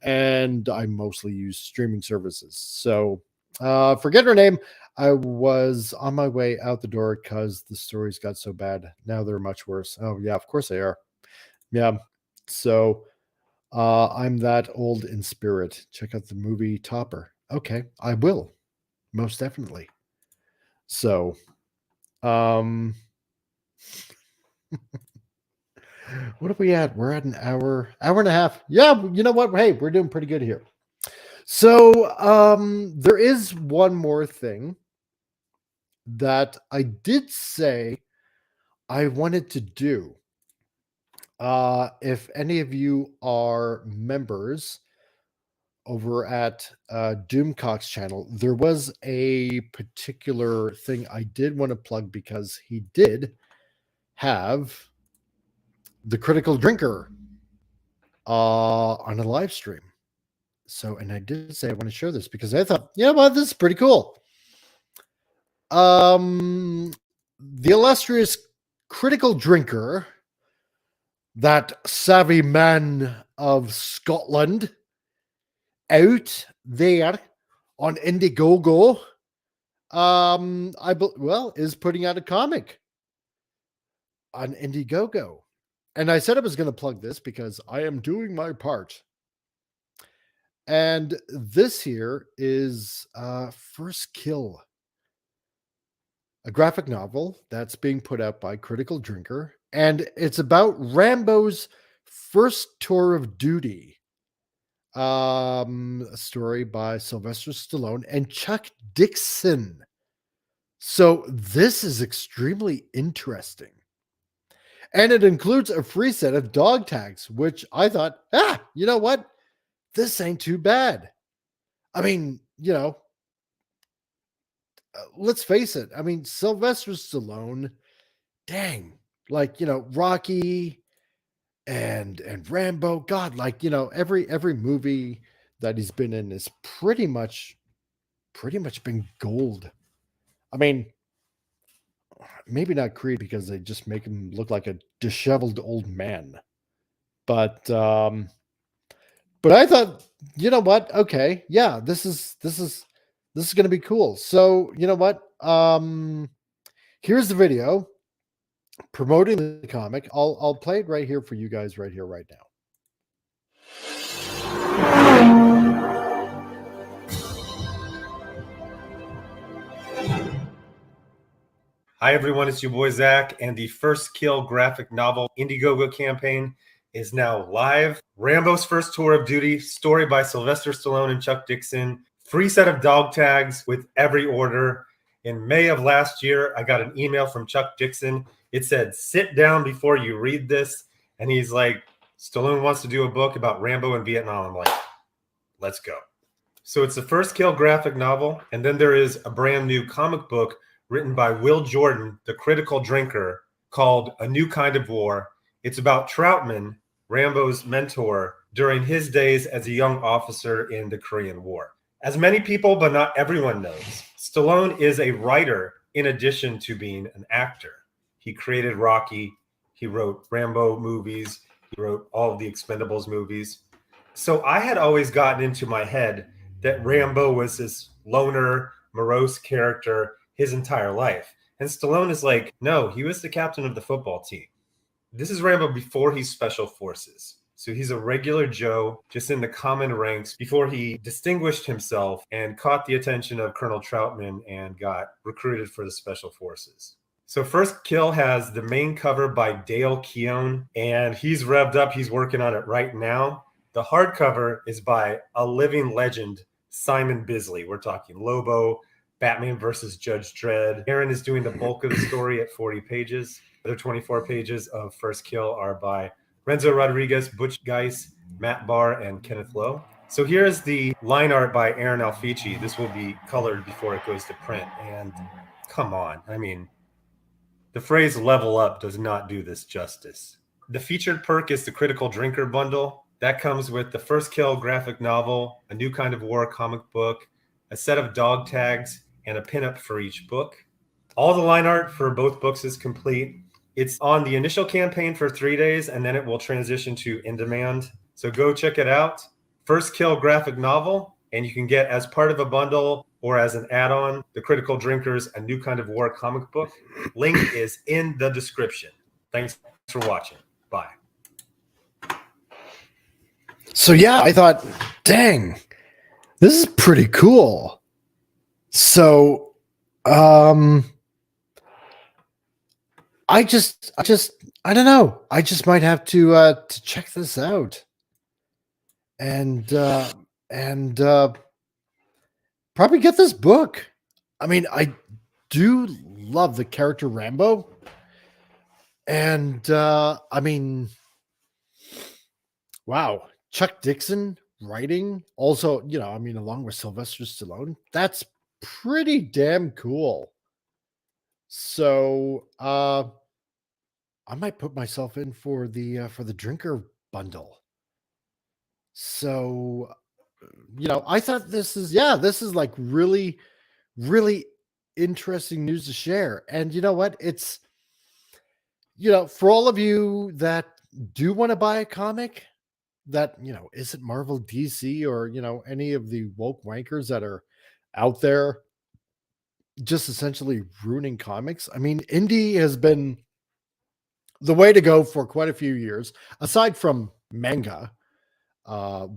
and I mostly use streaming services. So forget her name. I was on my way out the door because the stories got so bad. Now they're much worse. Oh, yeah, of course they are. Yeah. So I'm that old in spirit. Check out the movie Topper. Okay, I will. Most definitely. So, um, what are we at? We're at an hour and a half. Yeah, you know what? Hey, we're doing pretty good here. So, there is one more thing that I did say I wanted to do. If any of you are members over at Doomcock's channel, there was a particular thing I did want to plug because he did have the Critical Drinker on a live stream. So, and I did say I want to share this because I thought, you know what, this is pretty cool. The illustrious Critical Drinker, that savvy man of Scotland, out there on Indiegogo, is putting out a comic on Indiegogo. And I said I was going to plug this because I am doing my part. And this here is First Kill, a graphic novel that's being put out by Critical Drinker. And it's about Rambo's first tour of duty. A story by Sylvester Stallone and Chuck Dixon. So this is extremely interesting. And it includes a free set of dog tags, which I thought, you know what? This ain't too bad. I mean, let's face it. I mean, Sylvester Stallone, dang, like, Rocky and Rambo, God, like, every movie that he's been in is pretty much been gold. I mean, maybe not Creed because they just make him look like a disheveled old man. But I thought, you know what? Okay, yeah, this is going to be cool. So, you know what? Here's the video promoting the comic. I'll play it right here for you guys right here right now. Hi, everyone. It's your boy, Zach, and the First Kill graphic novel Indiegogo campaign is now live. Rambo's first tour of duty, story by Sylvester Stallone and Chuck Dixon. Free set of dog tags with every order. In May of last year, I got an email from Chuck Dixon. It said, sit down before you read this. And he's like, Stallone wants to do a book about Rambo in Vietnam. I'm like, let's go. So it's the First Kill graphic novel. And then there is a brand new comic book written by Will Jordan, the Critical Drinker, called A New Kind of War. It's about Troutman, Rambo's mentor, during his days as a young officer in the Korean War. As many people, but not everyone knows, Stallone is a writer in addition to being an actor. He created Rocky. He wrote Rambo movies. He wrote all of the Expendables movies. So I had always gotten into my head that Rambo was this loner, morose character his entire life. And Stallone is like, no, he was the captain of the football team. This is Rambo before he's special forces. So he's a regular Joe, just in the common ranks before he distinguished himself and caught the attention of Colonel Troutman and got recruited for the special forces. So First Kill has the main cover by Dale Keown, and he's revved up. He's working on it right now. The hardcover is by a living legend, Simon Bisley. We're talking Lobo, Batman versus Judge Dredd. Aaron is doing the bulk of the story at 40 pages. The other 24 pages of First Kill are by Renzo Rodriguez, Butch Geis, Matt Barr, and Kenneth Lowe. So here's the line art by Aaron Alfici. This will be colored before it goes to print. And come on, I mean, the phrase level up does not do this justice. The featured perk is the Critical Drinker bundle. That comes with the First Kill graphic novel, a New Kind of War comic book, a set of dog tags, and a pinup for each book. All the line art for both books is complete. It's on the initial campaign for 3 days, and then it will transition to in-demand. So go check it out. First Kill graphic novel, and you can get as part of a bundle or as an add-on, the Critical Drinkers, a New Kind of War comic book. Link is in the description. Thanks for watching. Bye. So yeah, I thought, dang, this is pretty cool. So, I don't know. I just might have to check this out, and probably get this book. I mean, I do love the character Rambo, and I mean, wow, Chuck Dixon writing, also, you know, I mean, along with Sylvester Stallone, that's pretty damn cool. So I might put myself in for the drinker bundle. So you know, I thought this is like really, really interesting news to share. And you know what? It's, you know, for all of you that do want to buy a comic that, you know, isn't Marvel, DC, or, you know, any of the woke wankers that are out there just essentially ruining comics. I mean, indie has been the way to go for quite a few years, aside from manga,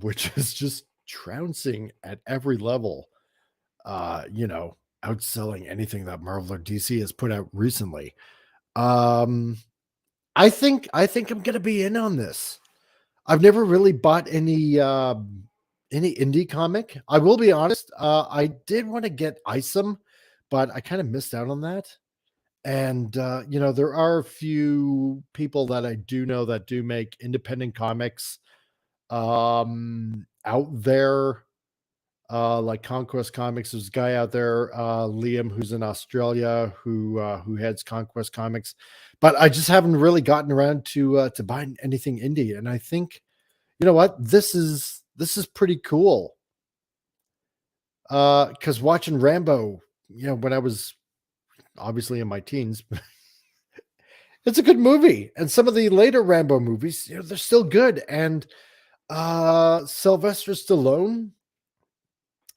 which is just trouncing at every level, you know, outselling anything that Marvel or DC has put out recently. I think I'm gonna be in on this. I've never really bought any indie comic. I will be honest. I did want to get Isom, but I kind of missed out on that. And you know, there are a few people that I do know that do make independent comics out there, like Conquest Comics. There's a guy out there, Liam, who's in Australia, who heads Conquest Comics, but I just haven't really gotten around to buying anything indie. And I think, you know what, this is pretty cool, because watching Rambo, you know, when I was obviously in my teens, it's a good movie. And some of the later Rambo movies, you know, they're still good. And Sylvester Stallone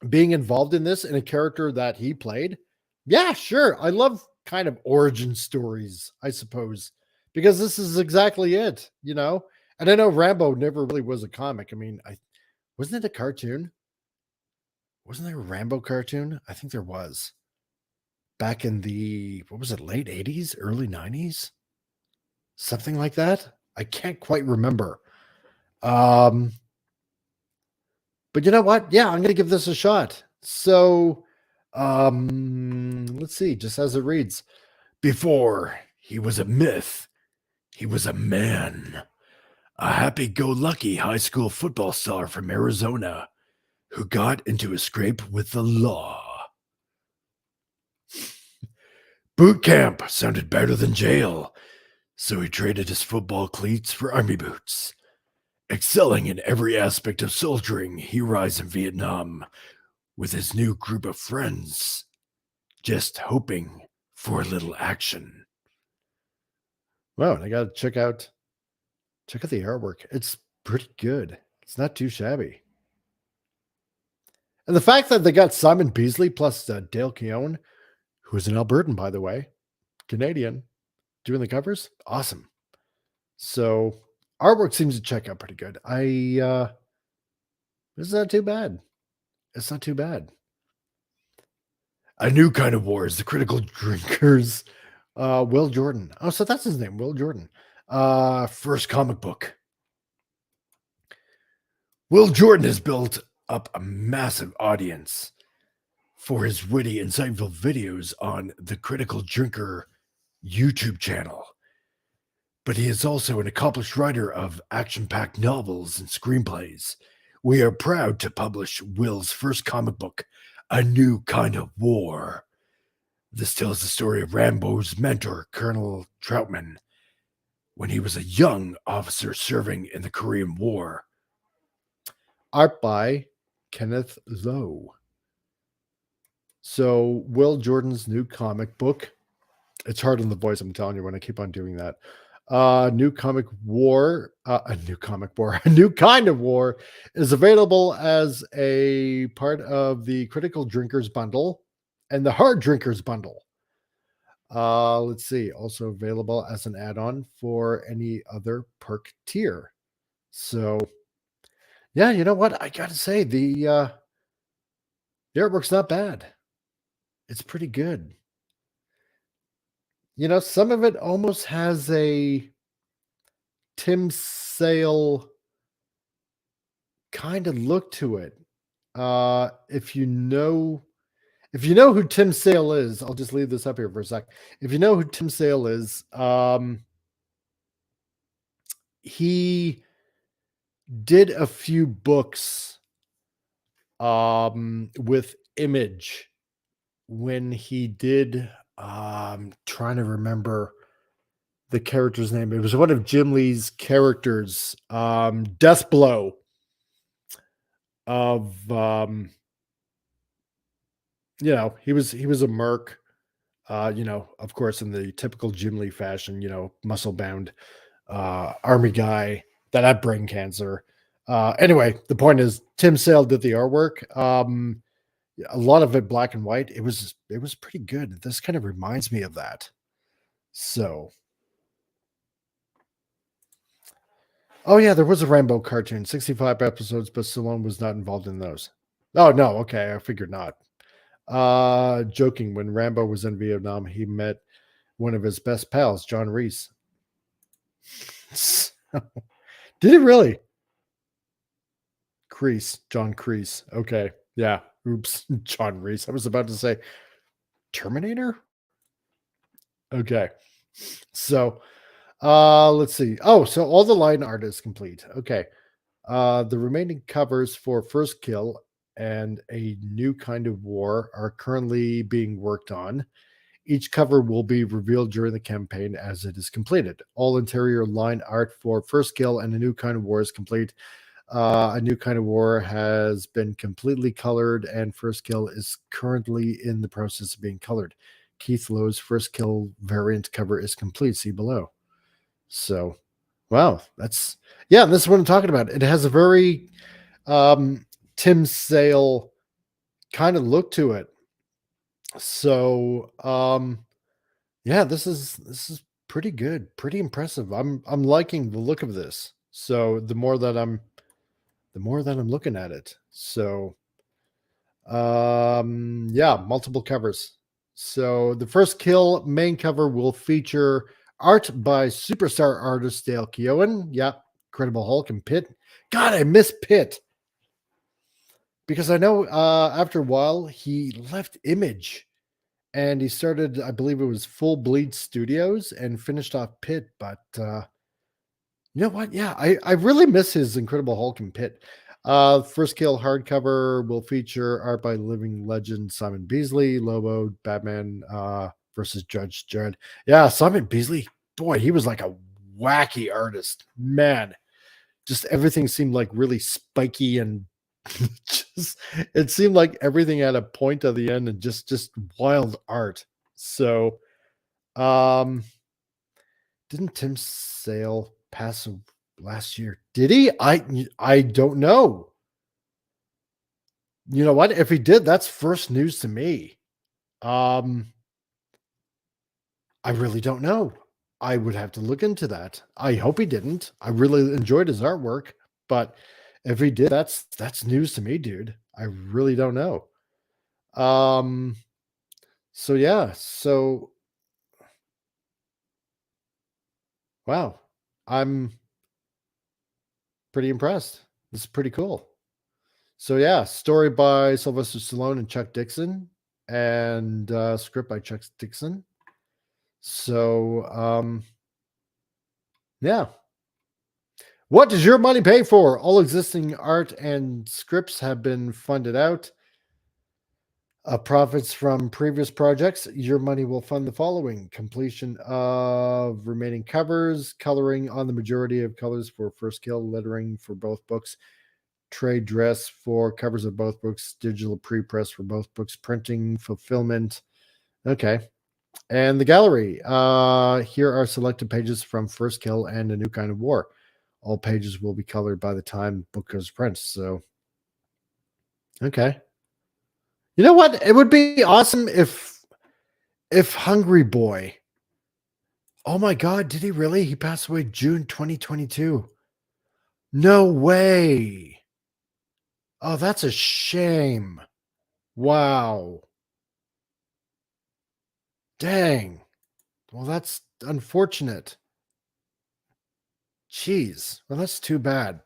being involved in this in a character that he played, yeah, sure. I love kind of origin stories, I suppose, because this is exactly it, you know. And I know Rambo never really was a comic. I mean, wasn't it a cartoon? Wasn't there a Rambo cartoon? I think there was. Back in the, what was it, late 80s, early 90s? Something like that. I can't quite remember. But you know what? Yeah, I'm going to give this a shot. So, let's see, just as it reads. Before he was a myth, he was a man. A happy-go-lucky high school football star from Arizona who got into a scrape with the law. Boot camp sounded better than jail, so he traded his football cleats for army boots. Excelling in every aspect of soldiering, he rise in Vietnam with his new group of friends, just hoping for a little action. Wow, and I gotta check out the artwork. It's pretty good. It's not too shabby. And the fact that they got Simon Beasley plus Dale Keown, who is an Albertan, by the way, Canadian, doing the covers, awesome. So artwork seems to check out pretty good. It's not too bad. It's not too bad. A New Kind of War is the Critical Drinkers. Will Jordan. Oh, so that's his name, Will Jordan. First comic book. Will Jordan has built up a massive audience for his witty, insightful videos on the Critical Drinker YouTube channel. But he is also an accomplished writer of action-packed novels and screenplays, We are proud to publish Will's first comic book, A New Kind of War. This tells the story of Rambo's mentor, Colonel Troutman, when he was a young officer serving in the Korean War. Art by Kenneth Lowe. So, Will Jordan's new comic book. It's hard on the voice, I'm telling you, when I keep on doing that. A new kind of war is available as a part of the Critical Drinkers Bundle and the Hard Drinkers Bundle. Let's see, also available as an add-on for any other perk tier. So, yeah, you know what? I gotta say, the artwork's not bad. It's pretty good. You know, some of it almost has a Tim Sale kind of look to it. If you know who Tim Sale is, I'll just leave this up here for a sec. If you know who Tim Sale is, he did a few books with Image when he did trying to remember the character's name. It was one of Jim Lee's characters, Death Blow of he was a merc, of course, in the typical Jim Lee fashion, muscle bound army guy that had brain cancer. Anyway, the point is Tim Sale did the artwork. A lot of it black and white. It was pretty good. This kind of reminds me of that. So, oh yeah, there was a Rambo cartoon, 65 episodes, but Stallone was not involved in those. Oh no, okay, I figured not. Joking, when Rambo was in Vietnam, he met one of his best pals, John Reese. Did he really? John Kreese. Okay, yeah. Oops, John Reese. I was about to say Terminator. Okay, so let's see. Oh, so all the line art is complete. Okay, the remaining covers for First Kill and A New Kind of War are currently being worked on. Each cover will be revealed during the campaign as it is completed. All interior line art for First Kill and A New Kind of War is complete. A New Kind of War has been completely colored, and First Kill is currently in the process of being colored. Keith Lowe's First Kill variant cover is complete. See below. So, wow, this is what I'm talking about. It has a very Tim Sale kind of look to it. So, this is pretty good, pretty impressive. I'm liking the look of this. So the more that I'm looking at it. So, multiple covers. So the First Kill main cover will feature art by superstar artist Dale Keown. Yeah, Incredible Hulk and Pitt. God, I miss Pitt. Because I know after a while he left Image and he started, I believe it was Full Bleed Studios, and finished off Pitt. But you know what? Yeah, I really miss his Incredible Hulk and Pitt. First Kill hardcover will feature art by living legend Simon Beasley, Lobo, Batman versus Judge Dredd. Yeah, Simon Beasley, boy, he was like a wacky artist. Man, just everything seemed like really spiky and it seemed like everything had a point at the end and just wild art. So, didn't Tim Sale pass last year? Did he? I don't know. You know what? If he did, that's first news to me. I really don't know. I would have to look into that. I hope he didn't. I really enjoyed his artwork, but if he did, that's news to me, dude. I really don't know. So yeah, wow. I'm pretty impressed. This is pretty cool. So yeah, story by Sylvester Stallone and Chuck Dixon, and script by Chuck Dixon. So yeah. What does your money pay for? All existing art and scripts have been funded out. Profits from previous projects. Your money will fund the following: completion of remaining covers, coloring on the majority of colors for First Kill, lettering for both books, trade dress for covers of both books, digital pre-press for both books, printing, fulfillment. Okay. And the gallery. Here are selected pages from First Kill and A New Kind of War. All pages will be colored by the time book goes to print. So, okay. You know what? It would be awesome if Hungry Boy. Oh my God, did he really? He passed away June 2022. No way. Oh, that's a shame. Wow. Dang. Well, that's unfortunate. Jeez. Well, that's too bad.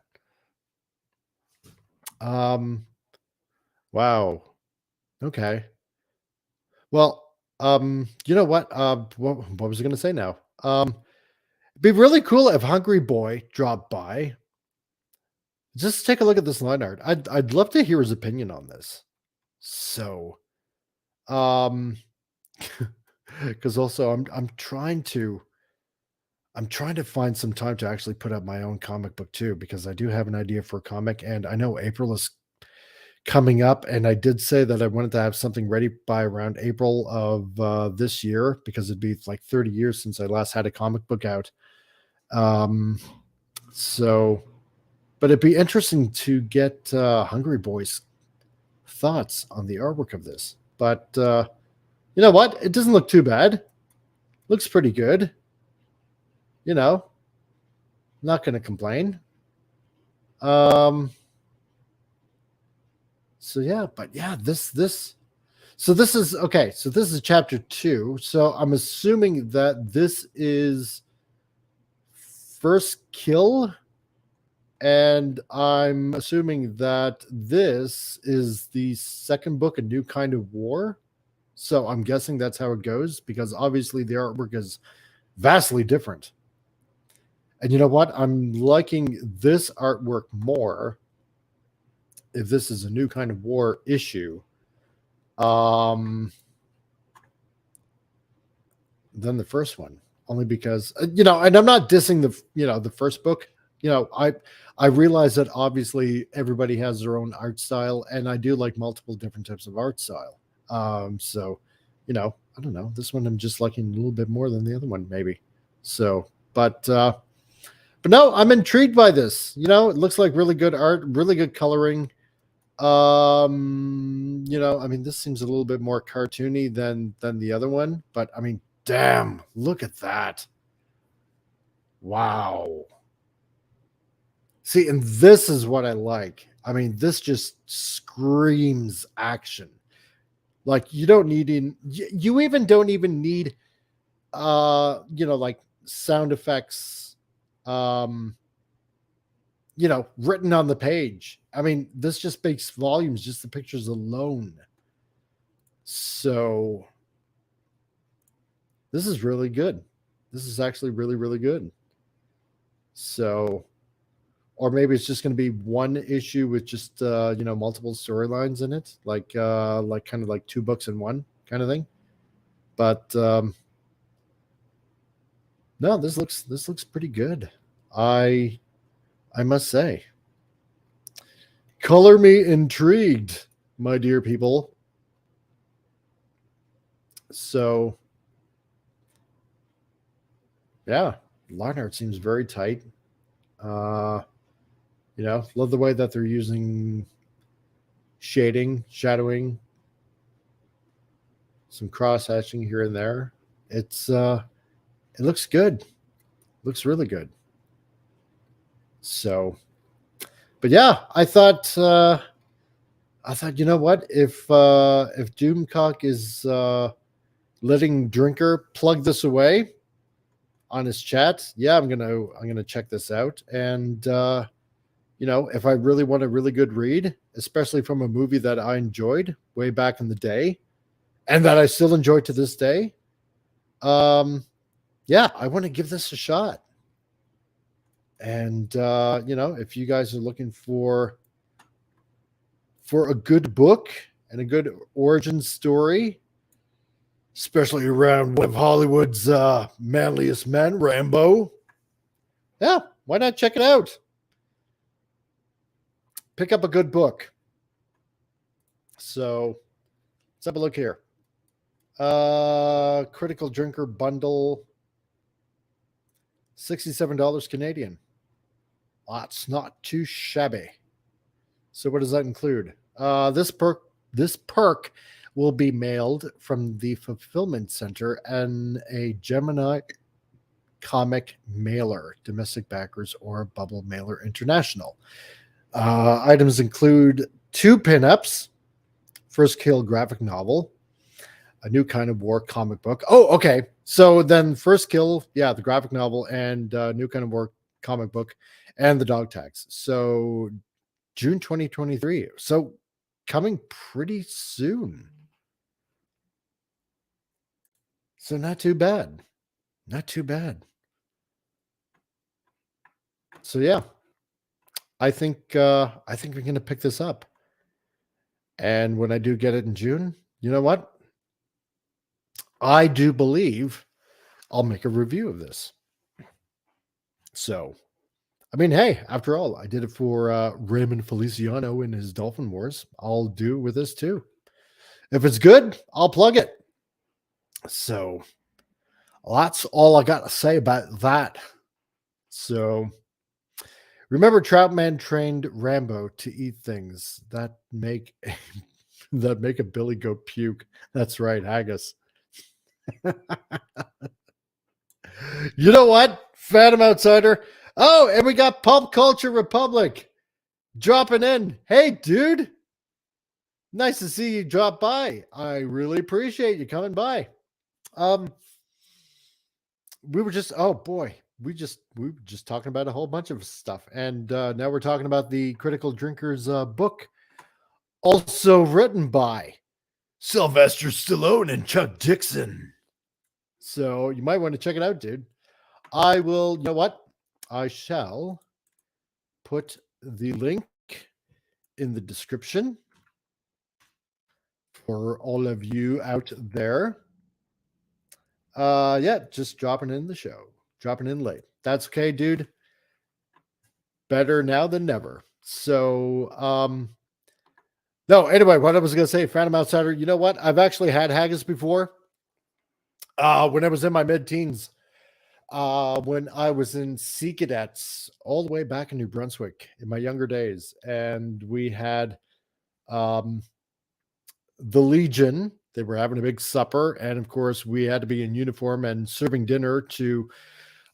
Wow. Okay. Well, you know what? What was I gonna say now? It'd be really cool if Hungry Boy dropped by. Just take a look at this line art. I'd love to hear his opinion on this. So, because also I'm trying to find some time to actually put up my own comic book too, because I do have an idea for a comic, and I know April is coming up, and I did say that I wanted to have something ready by around April of this year, because it'd be like 30 years since I last had a comic book out. So, but it'd be interesting to get Hungry Boy's thoughts on the artwork of this. But you know what? It doesn't look too bad. Looks pretty good. You know, not going to complain. So yeah, but yeah, so this is okay. So this is chapter 2. So I'm assuming that this is First Kill, and I'm assuming that this is the second book, A New Kind of War. So I'm guessing that's how it goes, because obviously the artwork is vastly different. And you know what? I'm liking this artwork more if this is A New Kind of War issue than the first one. Only because, you know, and I'm not dissing the first book. You know, I realize that obviously everybody has their own art style, and I do like multiple different types of art style. So, you know, I don't know. This one I'm just liking a little bit more than the other one, maybe. So, but no, I'm intrigued by this. You know, it looks like really good art, really good coloring. You know, I mean, this seems a little bit more cartoony than the other one, but I mean, damn, look at that. Wow. See, and this is what I like. I mean, this just screams action. Like, you don't need you even don't even need you know, like sound effects you know, written on the page. I mean, this just makes volumes, just the pictures alone. So this is really good. This is actually really, really good. So, or maybe it's just going to be one issue with just you know, multiple storylines in it, like kind of like 2 books in one kind of thing. But no, this looks pretty good. I must say. Color me intrigued, my dear people. So, yeah, line art seems very tight. You know, love the way that they're using shading, shadowing, some cross hatching here and there. It looks good. Looks really good. So, but yeah, I thought you know what, if Doomcock is letting Drinker plug this away on his chat, yeah, I'm gonna check this out. And you know, if I really want a really good read, especially from a movie that I enjoyed way back in the day, and that I still enjoy to this day, yeah, I want to give this a shot. And if you guys are looking for a good book and a good origin story, especially around one of Hollywood's manliest men, Rambo, yeah, why not check it out? Pick up a good book. So let's have a look here. Critical Drinker bundle, $67 Canadian. That's not too shabby. So what does that include? This perk will be mailed from the fulfillment center and a Gemini comic mailer, domestic backers, or Bubble Mailer International. Items include 2 pinups, First Kill graphic novel, a New Kind of War comic book. Oh, okay. So then First Kill, yeah, the graphic novel and New Kind of War comic book and the dog tags. So June 2023. So coming pretty soon. So not too bad. Not too bad. So yeah, I think we're gonna pick this up. And when I do get it in June, you know what? I do believe I'll make a review of this. So, I mean, hey, after all, I did it for Raymond Feliciano in his Dolphin Wars. I'll do it with this too. If it's good, I'll plug it. So, that's all I got to say about that. So, remember, Troutman trained Rambo to eat things that make a Billy goat puke. That's right, haggis. You know what? Phantom Outsider. Oh, and we got Pulp Culture Republic dropping in. Hey, dude. Nice to see you drop by. I really appreciate you coming by. We were just we were just talking about a whole bunch of stuff, and now we're talking about the Critical Drinkers book, also written by Sylvester Stallone and Chuck Dixon. So you might want to check it out, dude. I will, you know what? I shall put the link in the description for all of you out there. Yeah, just dropping in the show, dropping in late. That's okay, dude. Better now than never. So, no, anyway, what I was going to say, Phantom Outsider, you know what? I've actually had haggis before. When I was in my mid-teens, when I was in Sea Cadets all the way back in New Brunswick in my younger days, and we had the Legion. They were having a big supper, and of course, we had to be in uniform and serving dinner to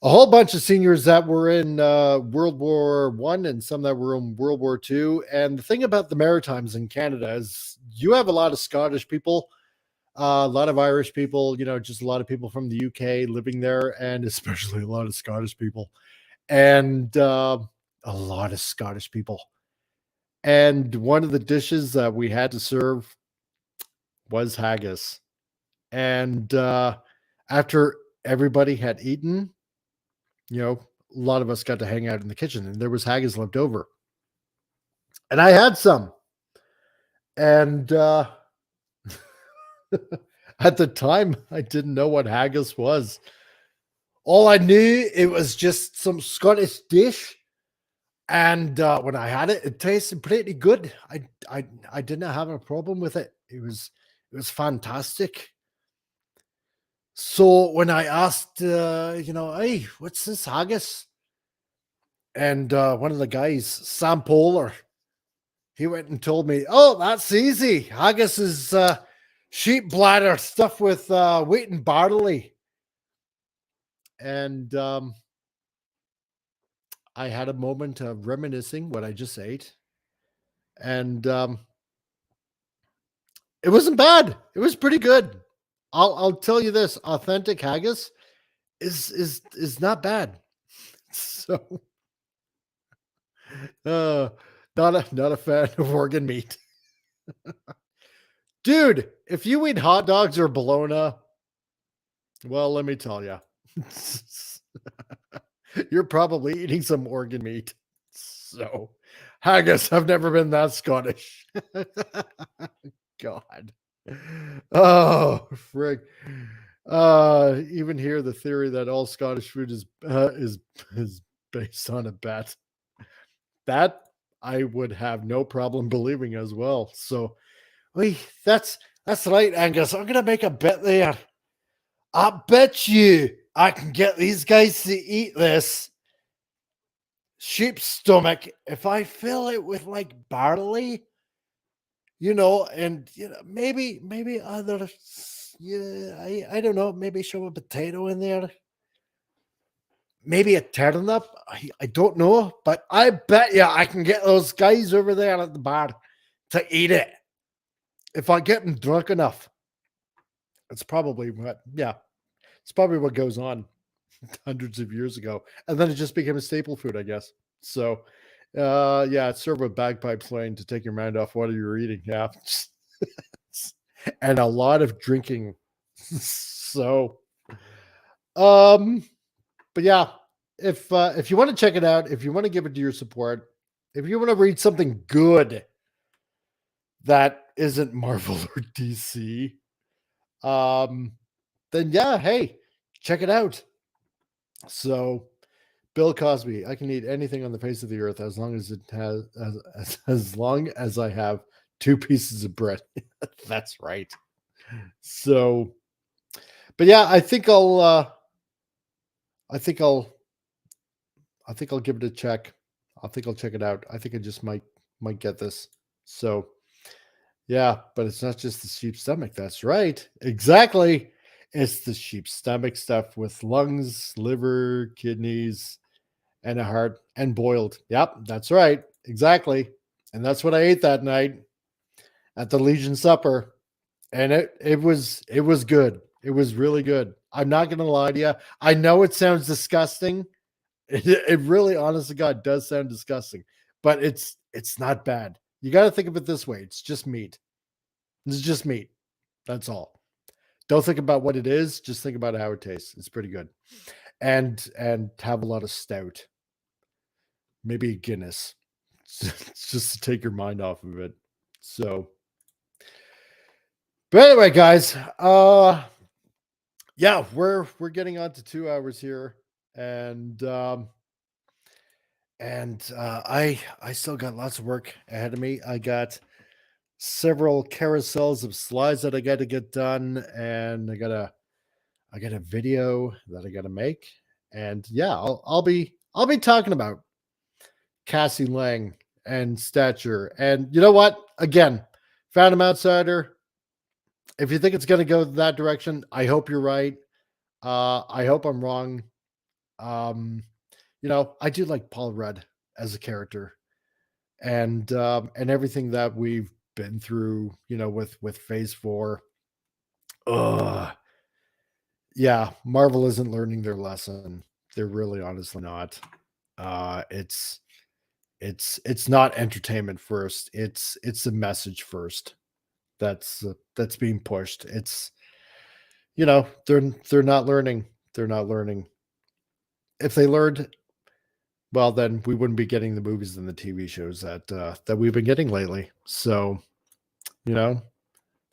a whole bunch of seniors that were in World War One and some that were in World War Two. And the thing about the Maritimes in Canada is you have a lot of Scottish people, a lot of Irish people, just a lot of people from the UK living there, and especially a lot of Scottish people, and a lot of Scottish people. And one of the dishes that we had to serve was haggis. And after everybody had eaten, a lot of us got to hang out in the kitchen, and there was haggis left over. And I had some. And at the time, I didn't know what haggis was. All I knew, it was just some Scottish dish. And when I had it, it tasted pretty good. I didn't have a problem with it. It was fantastic. So when I asked, hey, what's this haggis? And one of the guys, Sam Polar, he went and told me, oh, that's easy. Haggis is sheep bladder stuffed with wheat and barley. And I had a moment of reminiscing what I just ate. And it wasn't bad. It was pretty good. I'll tell you this: authentic haggis is not bad. So, not a fan of organ meat, dude. If you eat hot dogs or bologna, well, let me tell you, You're probably eating some organ meat. So, haggis, I've never been that Scottish. God. Oh, frick. Even here, the theory that all Scottish food is based on a bet. That I would have no problem believing as well. So, wait, that's right, Angus. I'm gonna make a bet there. I bet you I can get these guys to eat this sheep's stomach if I fill it with like barley, and maybe other, yeah, I don't know, maybe show a potato in there, maybe a turnip. I don't know, but I bet you I can get those guys over there at the bar to eat it if I get them drunk enough. It's probably what goes on hundreds of years ago, and then it just became a staple food, I guess. So, yeah, it's served with bagpipes playing to take your mind off what you're eating. Yeah, and a lot of drinking. So, but yeah, if you want to check it out, if you want to give it to your support, if you want to read something good that isn't Marvel or DC, then yeah, hey, check it out. So, Bill Cosby, I can eat anything on the face of the earth as long as it has as long as I have 2 pieces of bread. That's right. So, but yeah, I think I'll give it a check. I think I'll check it out. I think I just might get this. So, yeah, but it's not just the sheep's stomach. That's right. Exactly. It's the sheep's stomach stuff with lungs, liver, kidneys, and a heart, and boiled. Yep, that's right. Exactly. And that's what I ate that night at the Legion Supper. And it was good. It was really good. I'm not gonna lie to you. I know it sounds disgusting. It really, honest to God, does sound disgusting, but it's not bad. You got to think of it this way: it's just meat. It's just meat. That's all. Don't think about what it is. Just think about how it tastes. It's pretty good, and have a lot of stout, maybe a Guinness, just to take your mind off of it. So, but anyway, guys, yeah, we're getting on to 2 hours here, and I still got lots of work ahead of me. I got several carousels of slides that I got to get done, and I got a video that I got to make, and yeah, I'll be talking about Cassie Lang and Stature, and you know what? Again, Phantom Outsider. If you think it's going to go that direction, I hope you're right. I hope I'm wrong. I do like Paul Rudd as a character, and everything that we've been through, with Phase 4. Yeah, Marvel isn't learning their lesson. They're really honestly not. It's not entertainment first. It's a message first. That's being pushed. It's they're not learning. They're not learning. If they learned, well, then we wouldn't be getting the movies and the TV shows that we've been getting lately. So,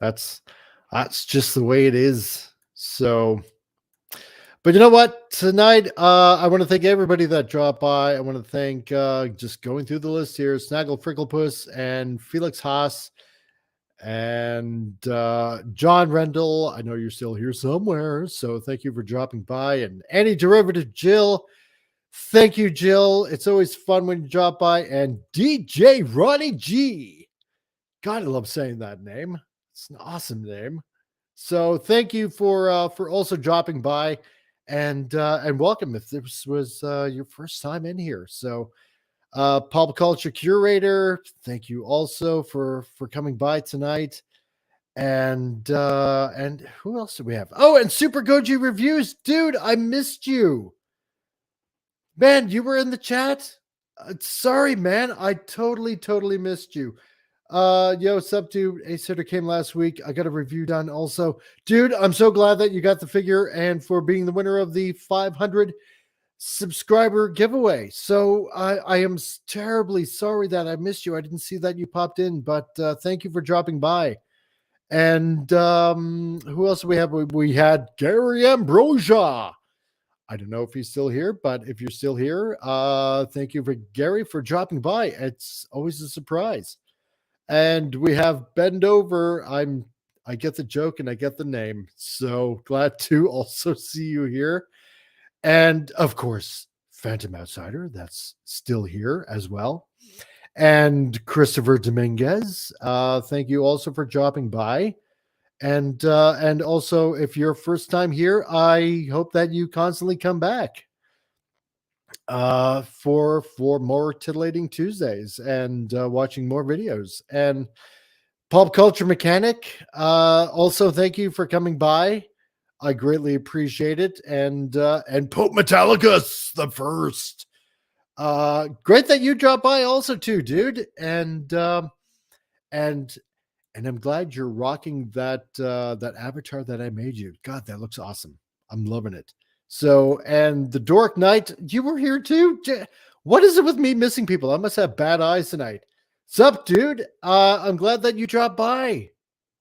that's just the way it is. So, but you know what? Tonight, I want to thank everybody that dropped by. I want to thank, just going through the list here, Snaggle Fricklepuss and Felix Haas and John Rendell. I know you're still here somewhere, so thank you for dropping by. And Annie Derivative Jill. Thank you, Jill. It's always fun when you drop by. And DJ Ronnie G. God, I love saying that name. It's an awesome name. So thank you for also dropping by, and welcome if this was your first time in here. So pop culture curator, thank you also for coming by tonight. And who else do we have? Oh, and Super Goji Reviews. Dude, I missed you. Man, you were in the chat? Sorry, man. I totally missed you. Yo, sub to Ace Hitter came last week. I got a review done also. Dude, I'm so glad that you got the figure and for being the winner of the 500 subscriber giveaway. So I am terribly sorry that I missed you. I didn't see that you popped in, but thank you for dropping by. And who else do we have? We had Gary Ambrosia. I don't know if he's still here, but if you're still here, thank you for Gary for dropping by. It's always a surprise. And we have Bend Over. I get the joke and I get the name. So glad to also see you here. And of course, Phantom Outsider, that's still here as well. And Christopher Dominguez, thank you also for dropping by. And also, if you're first time here, I hope that you constantly come back for more Titillating Tuesdays and watching more videos. And Pop Culture Mechanic, also thank you for coming by. I greatly appreciate it. And Pope Metallicus the first. Great that you dropped by also too, dude. And I'm glad you're rocking that avatar that I made you. God, that looks awesome. I'm loving it. So, and the Dork Knight, you were here too. What is it with me missing people? I must have bad eyes tonight. Sup, dude? I'm glad that you dropped by,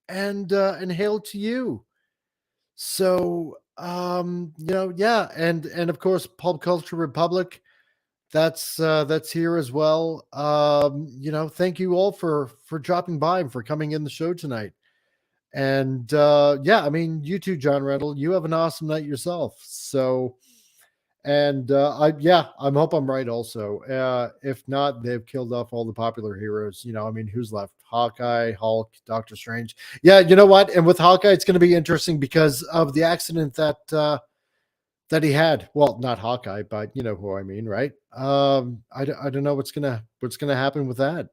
and hail to you. So, yeah, and of course, Pulp Culture Republic, that's here as well. Thank you all for dropping by and for coming in the show tonight. And yeah, I mean, you too, John Randall, you have an awesome night yourself. So, and I hope I'm right also. If not, they've killed off all the popular heroes. I mean, who's left? Hawkeye, Hulk, Doctor Strange. Yeah, you know what? And with Hawkeye, it's going to be interesting because of the accident that he had. Well, not Hawkeye, but you know who I mean, right? I don't know what's gonna happen with that.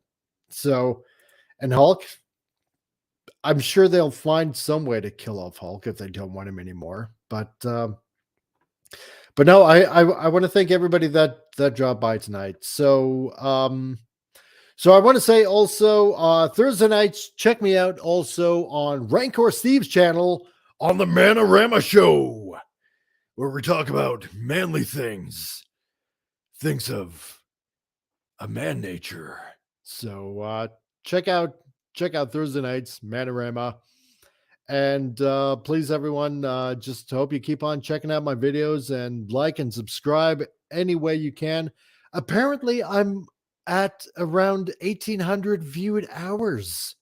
So, and Hulk, I'm sure they'll find some way to kill off Hulk if they don't want him anymore. But no, I want to thank everybody that dropped by tonight. So so I want to say also Thursday nights, check me out also on Rancor Steve's channel on the Manorama Show, where we talk about manly things of a man nature. So check out Thursday nights, Manorama. And please, everyone, just hope you keep on checking out my videos and like and subscribe any way you can. Apparently, I'm at around 1,800 viewed hours.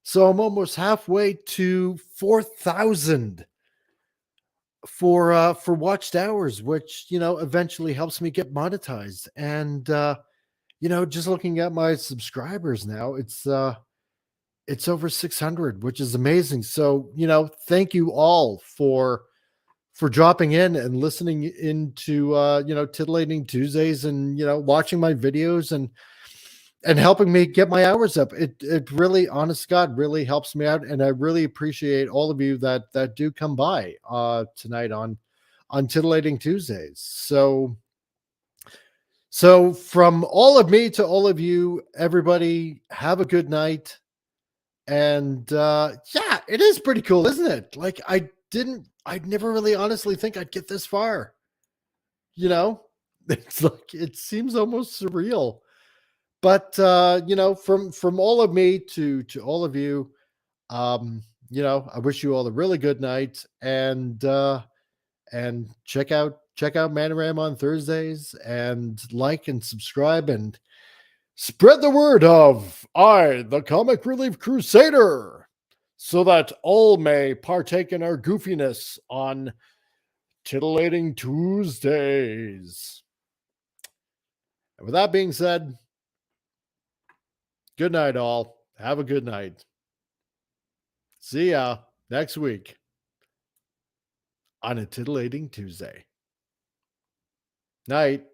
So I'm almost halfway to 4,000 for watched hours, which eventually helps me get monetized. And just looking at my subscribers now, it's over 600, which is amazing. So thank you all for dropping in and listening into Titillating Tuesdays, and watching my videos and helping me get my hours up. It really, honest to God, really helps me out, and I really appreciate all of you that do come by tonight on Titillating Tuesdays. So from all of me to all of you, everybody, have a good night. And yeah, it is pretty cool, isn't it? Like I'd never really honestly think I'd get this far. It's like it seems almost surreal. But from all of me to all of you, I wish you all a really good night, and check out Manorama on Thursdays, and like and subscribe and spread the word of I, the Comic Relief Crusader, so that all may partake in our goofiness on Titillating Tuesdays. And with that being said, good night, all. Have a good night. See ya next week on a Titillating Tuesday. Night.